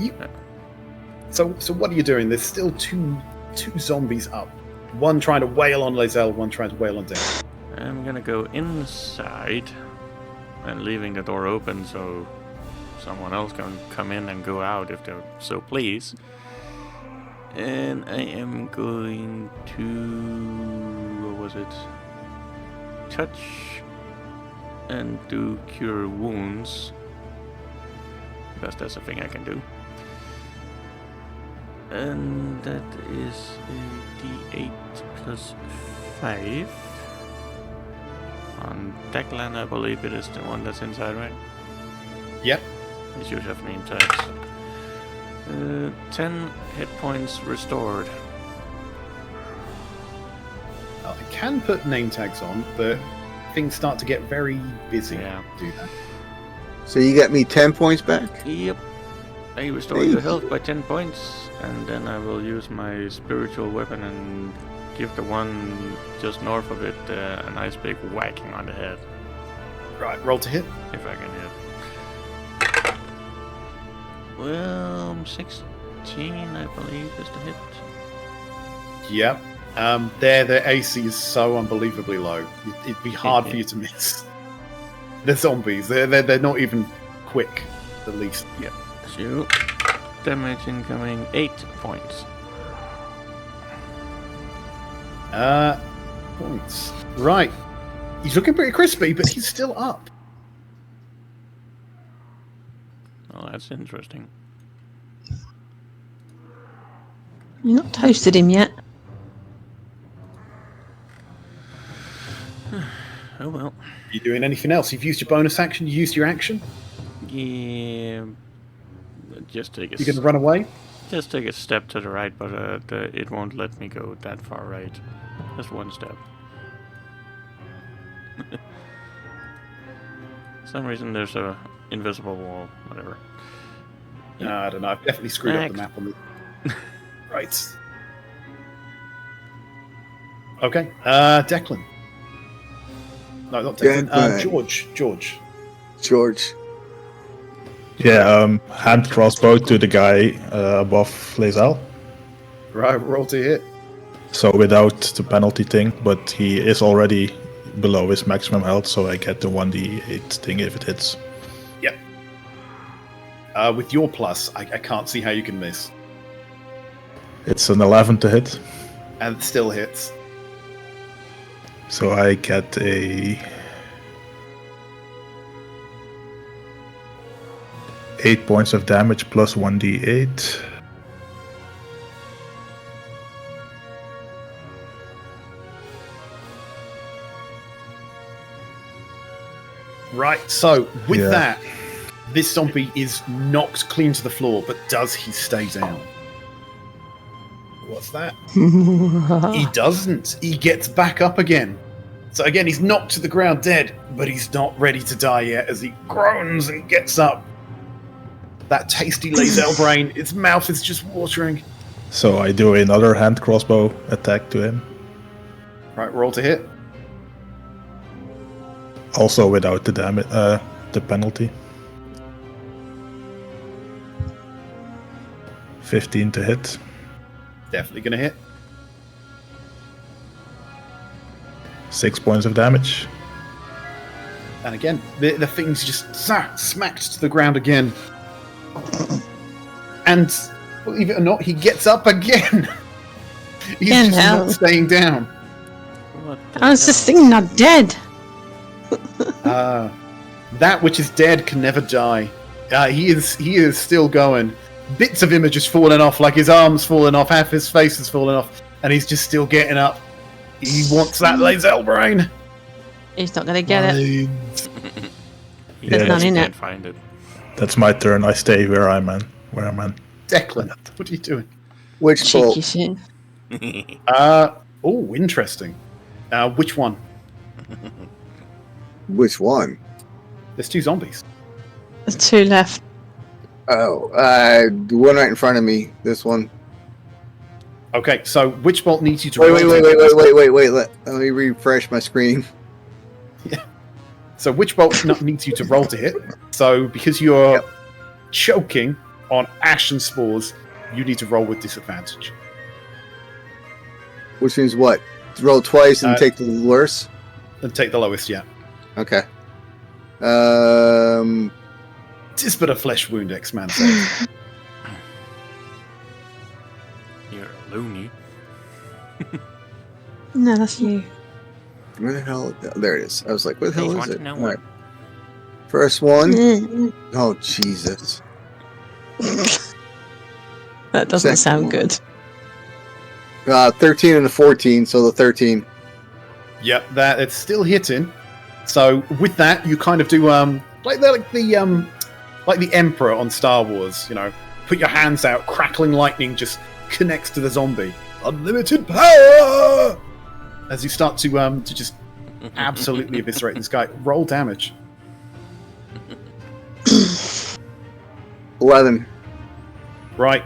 So what are you doing? There's still two zombies up. One trying to wail on Lae'zel, one trying to wail on Declan. I'm gonna go inside and leaving the door open so someone else can come in and go out if they so please. And I am going to... what was it? Touch and do cure wounds. Because that's a thing I can do. And that is a d8 plus 5. On Declan, I believe it is the one that's inside, right? Yep. It should have name tags. 10 hit points restored. I can put name tags on, but things start to get very busy. Yeah. To do that. So you got me 10 points back? Yep. I restore your health by 10 points, and then I will use my spiritual weapon and give the one just north of it a nice big whacking on the head. Right, roll to hit. If I can hit. Well, 16, I believe, is the hit. Yep. Their AC is so unbelievably low. It'd be hard for you to miss. They're zombies. They're not even quick, at least. Yep. So, damage incoming 8 points. Points. Right. He's looking pretty crispy, but he's still up. Oh, that's interesting. You've not toasted him yet. Oh well. Are you doing anything else? You've used your bonus action. You used your action. Yeah. Just take a You're going to run away. just take a step to the right, but it won't let me go that far right. Just one step. For some reason there's a invisible wall. Whatever. No, I don't know. I've definitely screwed up the Next. map on the. Right. Okay. Declan. No, not Declan. Declan. George. Yeah, hand crossbow to the guy above Lae'zel. Right, roll to hit. So without the penalty thing, but he is already below his maximum health, so I get the 1d8 thing if it hits. Yep. With your plus, I can't see how you can miss. It's an 11 to hit, And it still hits. so I get a 8 points of damage plus 1d8. Right, so with Yeah. that, this zombie is knocked clean to the floor, but does he stay down? What's that? He doesn't. He gets back up again. So again, he's knocked to the ground dead, but he's not ready to die yet as he groans and gets up. That tasty Lae'zel brain, its mouth is just watering. So I do another hand crossbow attack to him, Right, roll to hit. also without the damage, the penalty. 15 to hit. Definitely gonna hit. 6 points of damage. And again, the thing's just smacked to the ground again. And believe it or not, he gets up again. He's Again, just how? not staying down. What the How is this hell? thing not dead? That which is dead can never die. He is still going. Bits of him are just falling off, like his arms falling off, half his face is falling off, and he's just still getting up. He wants that Lae'zel brain. He's not going to get it. He There's Yeah. none in can't it. find it. That's my turn. I stay where I'm at. Declan, what are you doing? Which Cheeky bolt? shit. Oh, interesting. Which one? Which one? There's two zombies. There's two left. Oh, the one right in front of me. This one. Okay, so which bolt needs you to Wait. Let me refresh my screen. So which bolt needs you to roll to hit? So because you're choking on ash and spores, you need to roll with disadvantage. Which means what? Roll twice and Uh, take the worst? And take the lowest, yeah. Okay. Tis but a flesh wound, X-Man says. You're a loony. No, that's you. Where the hell? There it is. I was like, where the Please hell want is to it? know All right. First one. Mm. Oh, Jesus. That doesn't Second sound one. good. 13 and a 14, so the 13. Yep, that it's still hitting. So with that, you kind of do like the Emperor on Star Wars. You know, put your hands out, crackling lightning just connects to the zombie. Unlimited power. As you start to just absolutely eviscerate this guy. Roll damage. 11. Right.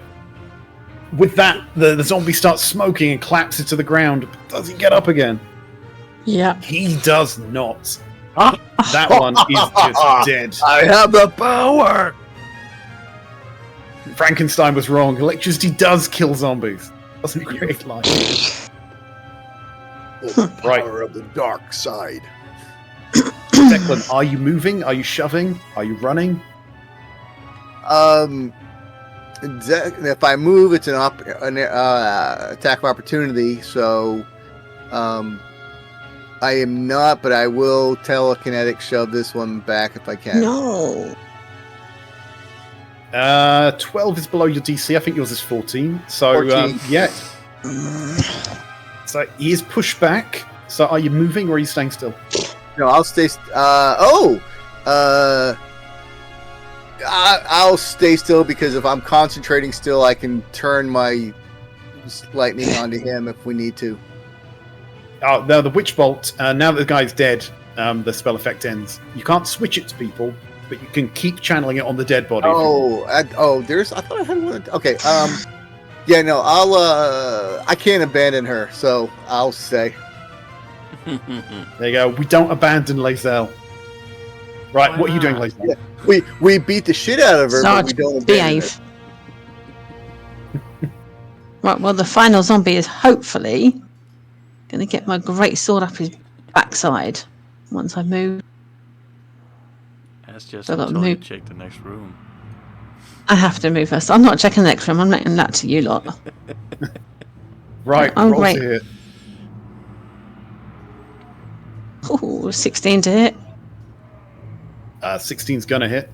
With that, the zombie starts smoking and collapses to the ground. Does he get up again? Yeah. He does not. That one is just dead. I have the power. Frankenstein was wrong. Electricity does kill zombies. Doesn't create life. The Right. power of the dark side. Declan, are you moving? Are you shoving? Are you running? If I move, it's an attack of opportunity. So, I am not, but I will telekinetic shove this one back if I can. No. 12 is below your DC. I think yours is 14. So, 14. yeah. So he is pushed back. So are you moving or are you staying still? No, I'll stay. I'll stay still because if I'm concentrating still, I can turn my lightning onto him if we need to. Oh, now the Witch Bolt, now that the guy's dead, the spell effect ends. You can't switch it to people, but you can keep channeling it on the dead body. I thought I had one. Okay, yeah, no, I can't abandon her, so I'll stay. There you go. We don't abandon Lae'zel. Right, what are you doing, Lae'zel? Yeah. We beat the shit out of her, but we don't abandon her. behave. Right, well, the final zombie is hopefully going to get my great sword up his backside once I move. That's just So I gotta until you move. check the next room. I have to move first. I'm not checking the next room. I'm letting that to you lot. Right, Oh, roll great. to hit. Ooh, 16 to hit. 16's gonna hit.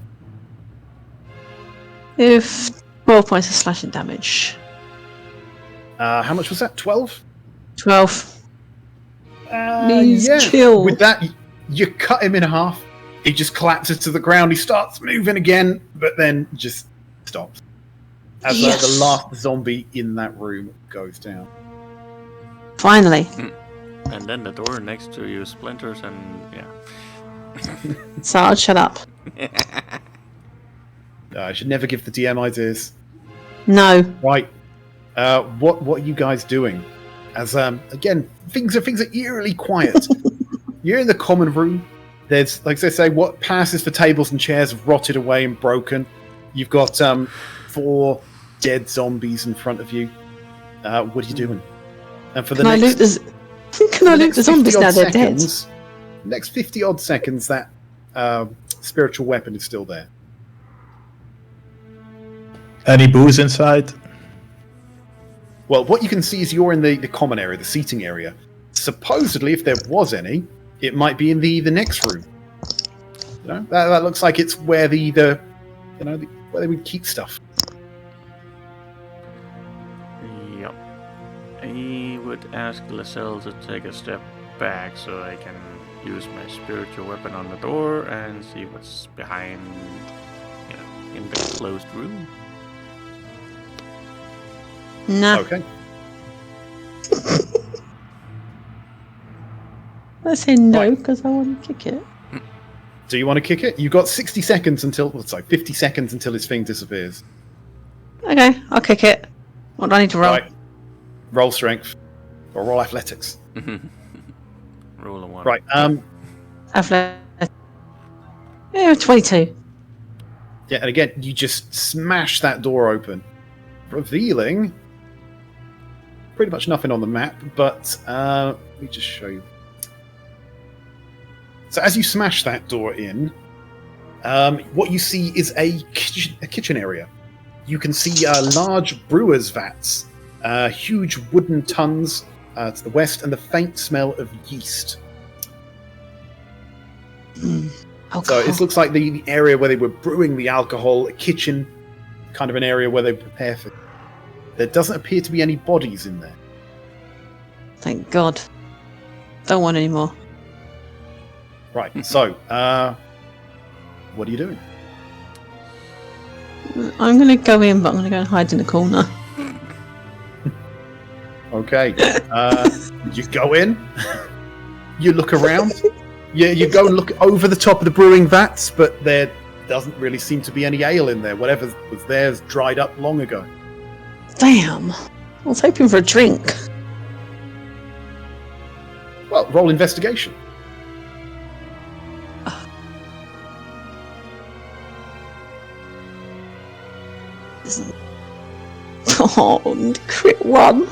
With 12 points of slashing damage. How much was that? 12? 12. Please Yeah. chill. With that, you cut him in half. He just collapses to the ground. He starts moving again, but then just stops. As Yes. the last zombie in that room goes down. Finally. And then the door next to you splinters and yeah. So I'll shut up. I should never give the DM ideas. No. Right. What are you guys doing? As again, things are eerily quiet. You're in the common room. There's, like they say, what passes for tables and chairs have rotted away and broken. You've got 4 dead zombies in front of you. What are you doing? And for the Can I loot next, Can I loot the zombies now they're dead? Next 50 odd seconds, that spiritual weapon is still there. Any booze inside? Well, what you can see is you're in the common area, the seating area. Supposedly, if there was any, it might be in the next room. You know, that looks like it's where where they would keep stuff. Yep. I would ask Lae'zel to take a step back so I can use my spiritual weapon on the door and see what's behind, in the closed room. Nah. Okay. I say no because I want to kick it. Do you want to kick it? You got 60 seconds until, 50 seconds until his thing disappears. Okay, I'll kick it. What do I need to roll? Right. Roll strength. Or roll athletics. Roll a 1. Right. Athletics. Yeah, 22. Yeah, and again, you just smash that door open, revealing pretty much nothing on the map, but let me just show you. So as you smash that door in, what you see is a kitchen area. You can see large brewer's vats, huge wooden tuns to the west, and the faint smell of yeast. So it looks like the area where they were brewing the alcohol, a kitchen, kind of an area where they prepare for. There doesn't appear to be any bodies in there. Thank God. Don't want any more. Right, so, what are you doing? I'm going to go in, but I'm going to go and hide in the corner. Okay, you go in, you look around, you go and look over the top of the brewing vats, but there doesn't really seem to be any ale in there. Whatever was there is dried up long ago. Damn. I was hoping for a drink. Well, roll investigation. Oh, crit 1.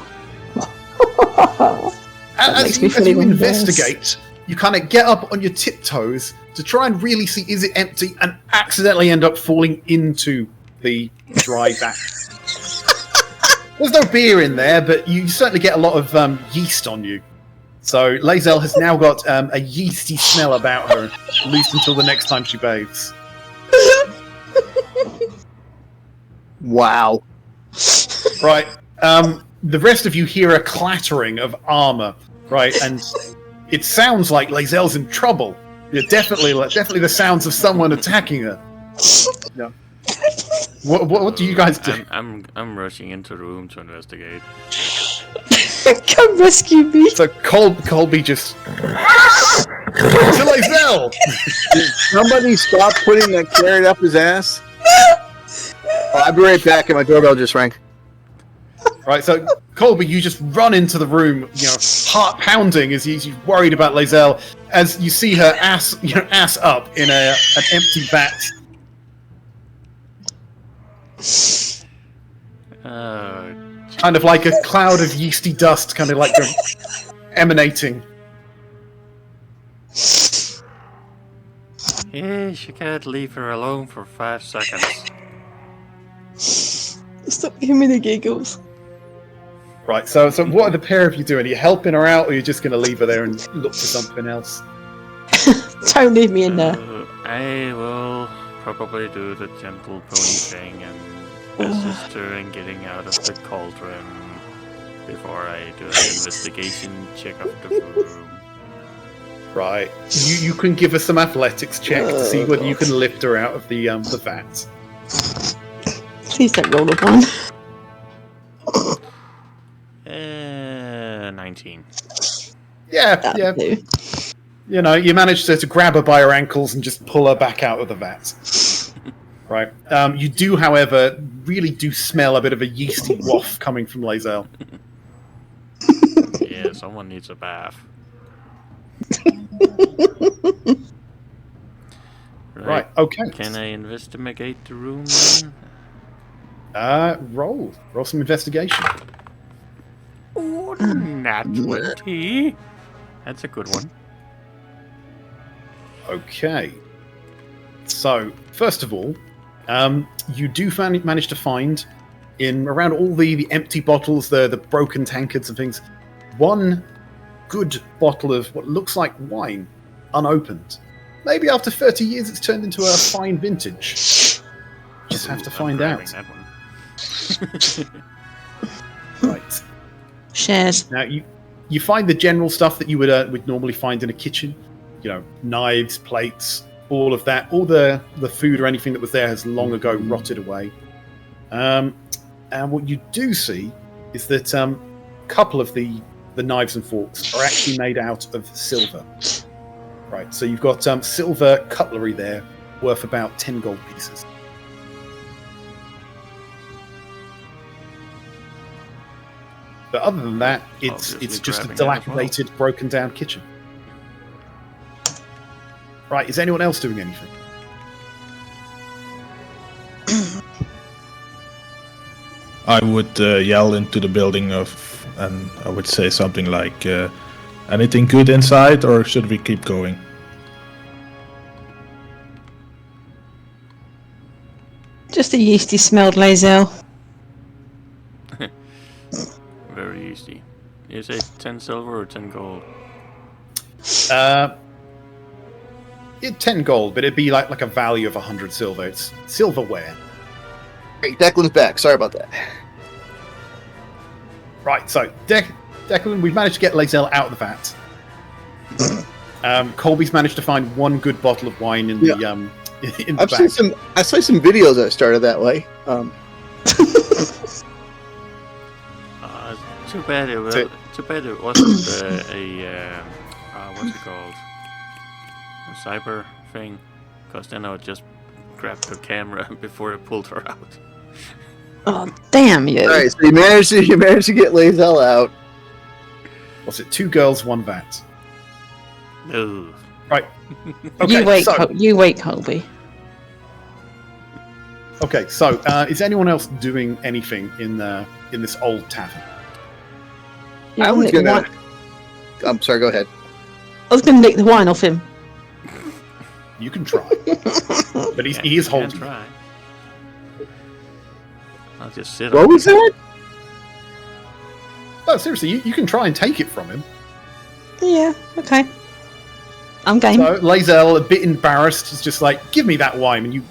As you investigate, you kind of get up on your tiptoes to try and really see is it empty, and accidentally end up falling into the dry vat. There's no beer in there, but you certainly get a lot of yeast on you. So Lae'zel has now got a yeasty smell about her, at least until the next time she bathes. Wow. Right. The rest of you hear a clattering of armor, right? And it sounds like Lae'zel's in trouble. Yeah, definitely the sounds of someone attacking her. Yeah. What do you guys do? I'm rushing into the room to investigate. Come rescue me! So Colby just to Lae'zel! Did somebody stop putting that carrot up his ass? I'll be right back, and my doorbell just rang. Right, so Colby, you just run into the room, heart pounding as you're worried about Lae'zel, as you see her ass up in an empty vat. Kind of like a cloud of yeasty dust, kind of like emanating. Yeah, you can't leave her alone for 5 seconds. Stop giving me the giggles. Right, so what are the pair of you doing? Are you helping her out, or are you just going to leave her there and look for something else? Don't leave me in there. I will probably do the gentle pony thing and assist her in getting out of the cauldron before I do an investigation check of the room. Right, you can give us some athletics check to see whether you can lift her out of the vat. Please don't roll a 1. 19. Yeah. Do. You managed to grab her by her ankles and just pull her back out of the vat. Right. You do, however, really do smell a bit of a yeasty waft coming from Lae'zel. Yeah, someone needs a bath. Right, okay. Can I investigate the room then? Roll some investigation. Oh, nat 20. That's a good one. Okay. So, first of all, you do manage to find, in around all the empty bottles, the broken tankards and things, one good bottle of what looks like wine, unopened. Maybe after 30 years it's turned into a fine vintage. Just have to find out. That one. Right. Shares. Now, you find the general stuff that you would normally find in a kitchen. Knives, plates, all of that. All the food or anything that was there has long ago rotted away. And what you do see is that a couple of the knives and forks are actually made out of silver. Right, so you've got silver cutlery there, worth about 10 gold pieces. But other than that, it's just a dilapidated, broken down kitchen. Right, is anyone else doing anything? I would yell into the building and I would say something like, anything good inside, or should we keep going? Just a yeasty smelled Lae'zel. Very yeasty. You say 10 silver or 10 gold? 10 gold, but it'd be like a value of 100 silver. It's silverware. Hey, Declan's back. Sorry about that. Right, so Declan, we've managed to get Lae'zel out of the vat. Colby's managed to find one good bottle of wine in the in the I saw some videos that started that way. Too bad it wasn't what's it called? A cyber thing, because then I would just grab the camera before I pulled her out. Oh, damn you. Alright, so you managed to get Lae'zel out. What's it? 2 girls, 1 vat. Ugh. Right. Okay, You wait, Colby. Okay, so is anyone else doing anything in this old tavern? Yeah, I I'll was nick the gonna. wine- I'm sorry. Go ahead. I was going to nick the wine off him. You can try, but he is Can holding. try. I'll just sit What on was it. that? No, seriously, you can try and take it from him. Yeah, okay. I'm game. So Lae'zel, a bit embarrassed, is just like, "Give me that wine," and you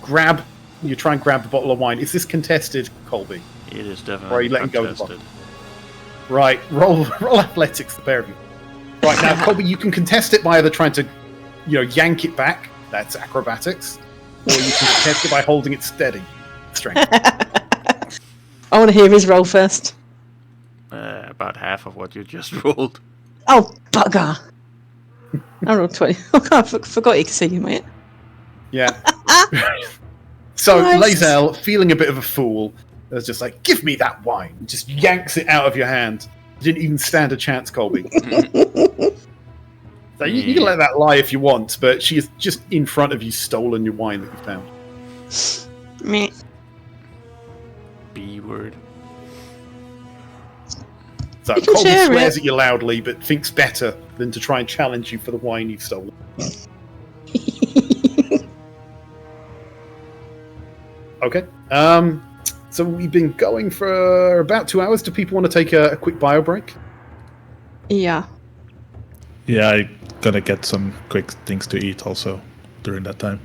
try and grab the bottle of wine. Is this contested, Colby? It is Or are definitely you letting go of the contested. Right, roll athletics, the pair of you. Right now, Colby, you can contest it by either trying to, yank it back. That's acrobatics, or you can contest it by holding it steady. Strength. I want to hear his roll first. About half of what you just rolled. Oh, bugger. I rolled 20. Oh, I forgot you could see you, mate. Yeah. So Nice. Lae'zel, feeling a bit of a fool, is just like, "Give me that wine!" and just yanks it out of your hand. You didn't even stand a chance, Colby. So you can let that lie if you want, but she is just in front of you, stolen your wine that you found. Meh. B word. So You can Colby share swears it. at you loudly, but thinks better than to try and challenge you for the wine you've stolen. Okay. So we've been going for about 2 hours. Do people want to take a quick bio break? Yeah. Yeah, I gonna get some quick things to eat also during that time.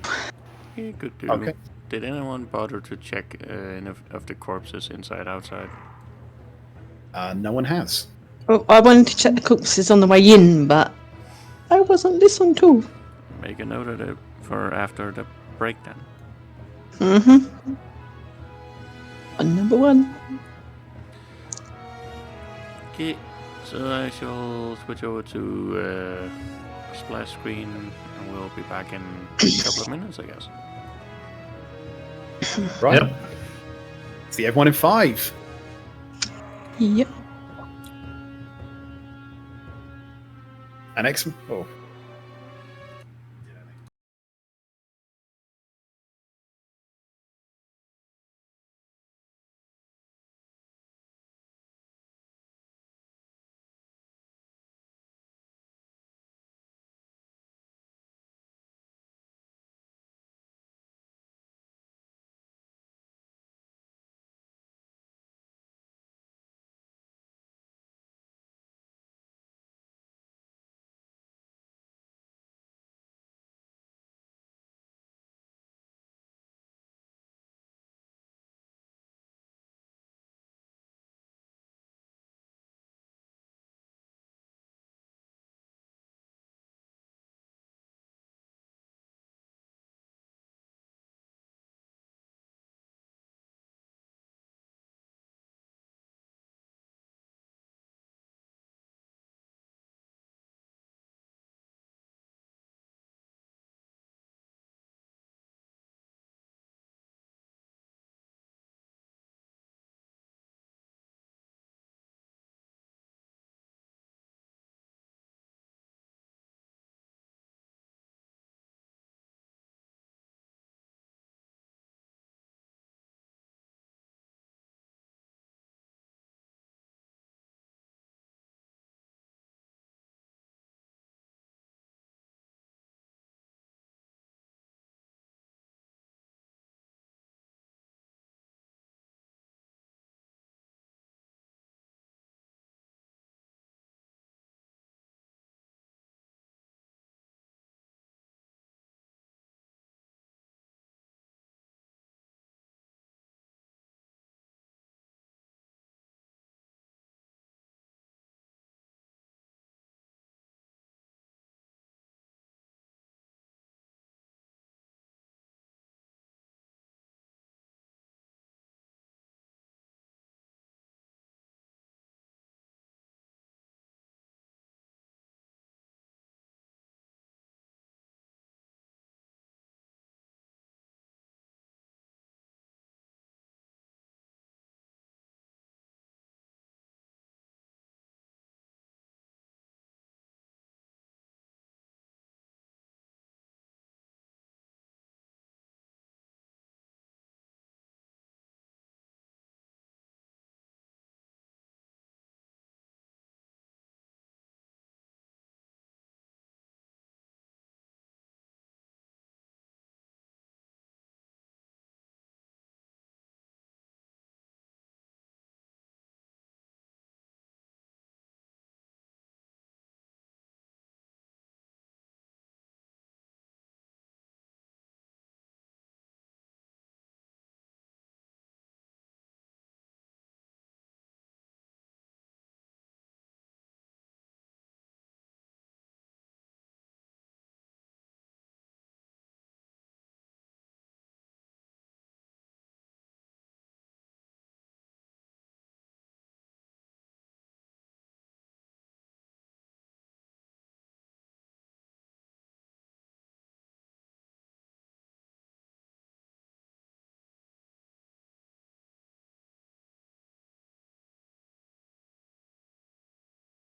Yeah, good do. Okay. Did anyone bother to check any of the corpses inside outside? No one has. Well, I wanted to check the corpses on the way in, but I wasn't listened to. Make a note of it for after the break then. Mm-hmm. Number 1. Okay, so I shall switch over to splash screen and we'll be back in a couple of minutes, I guess. Right. Yep. See everyone in 5. Yep. And X. Oh,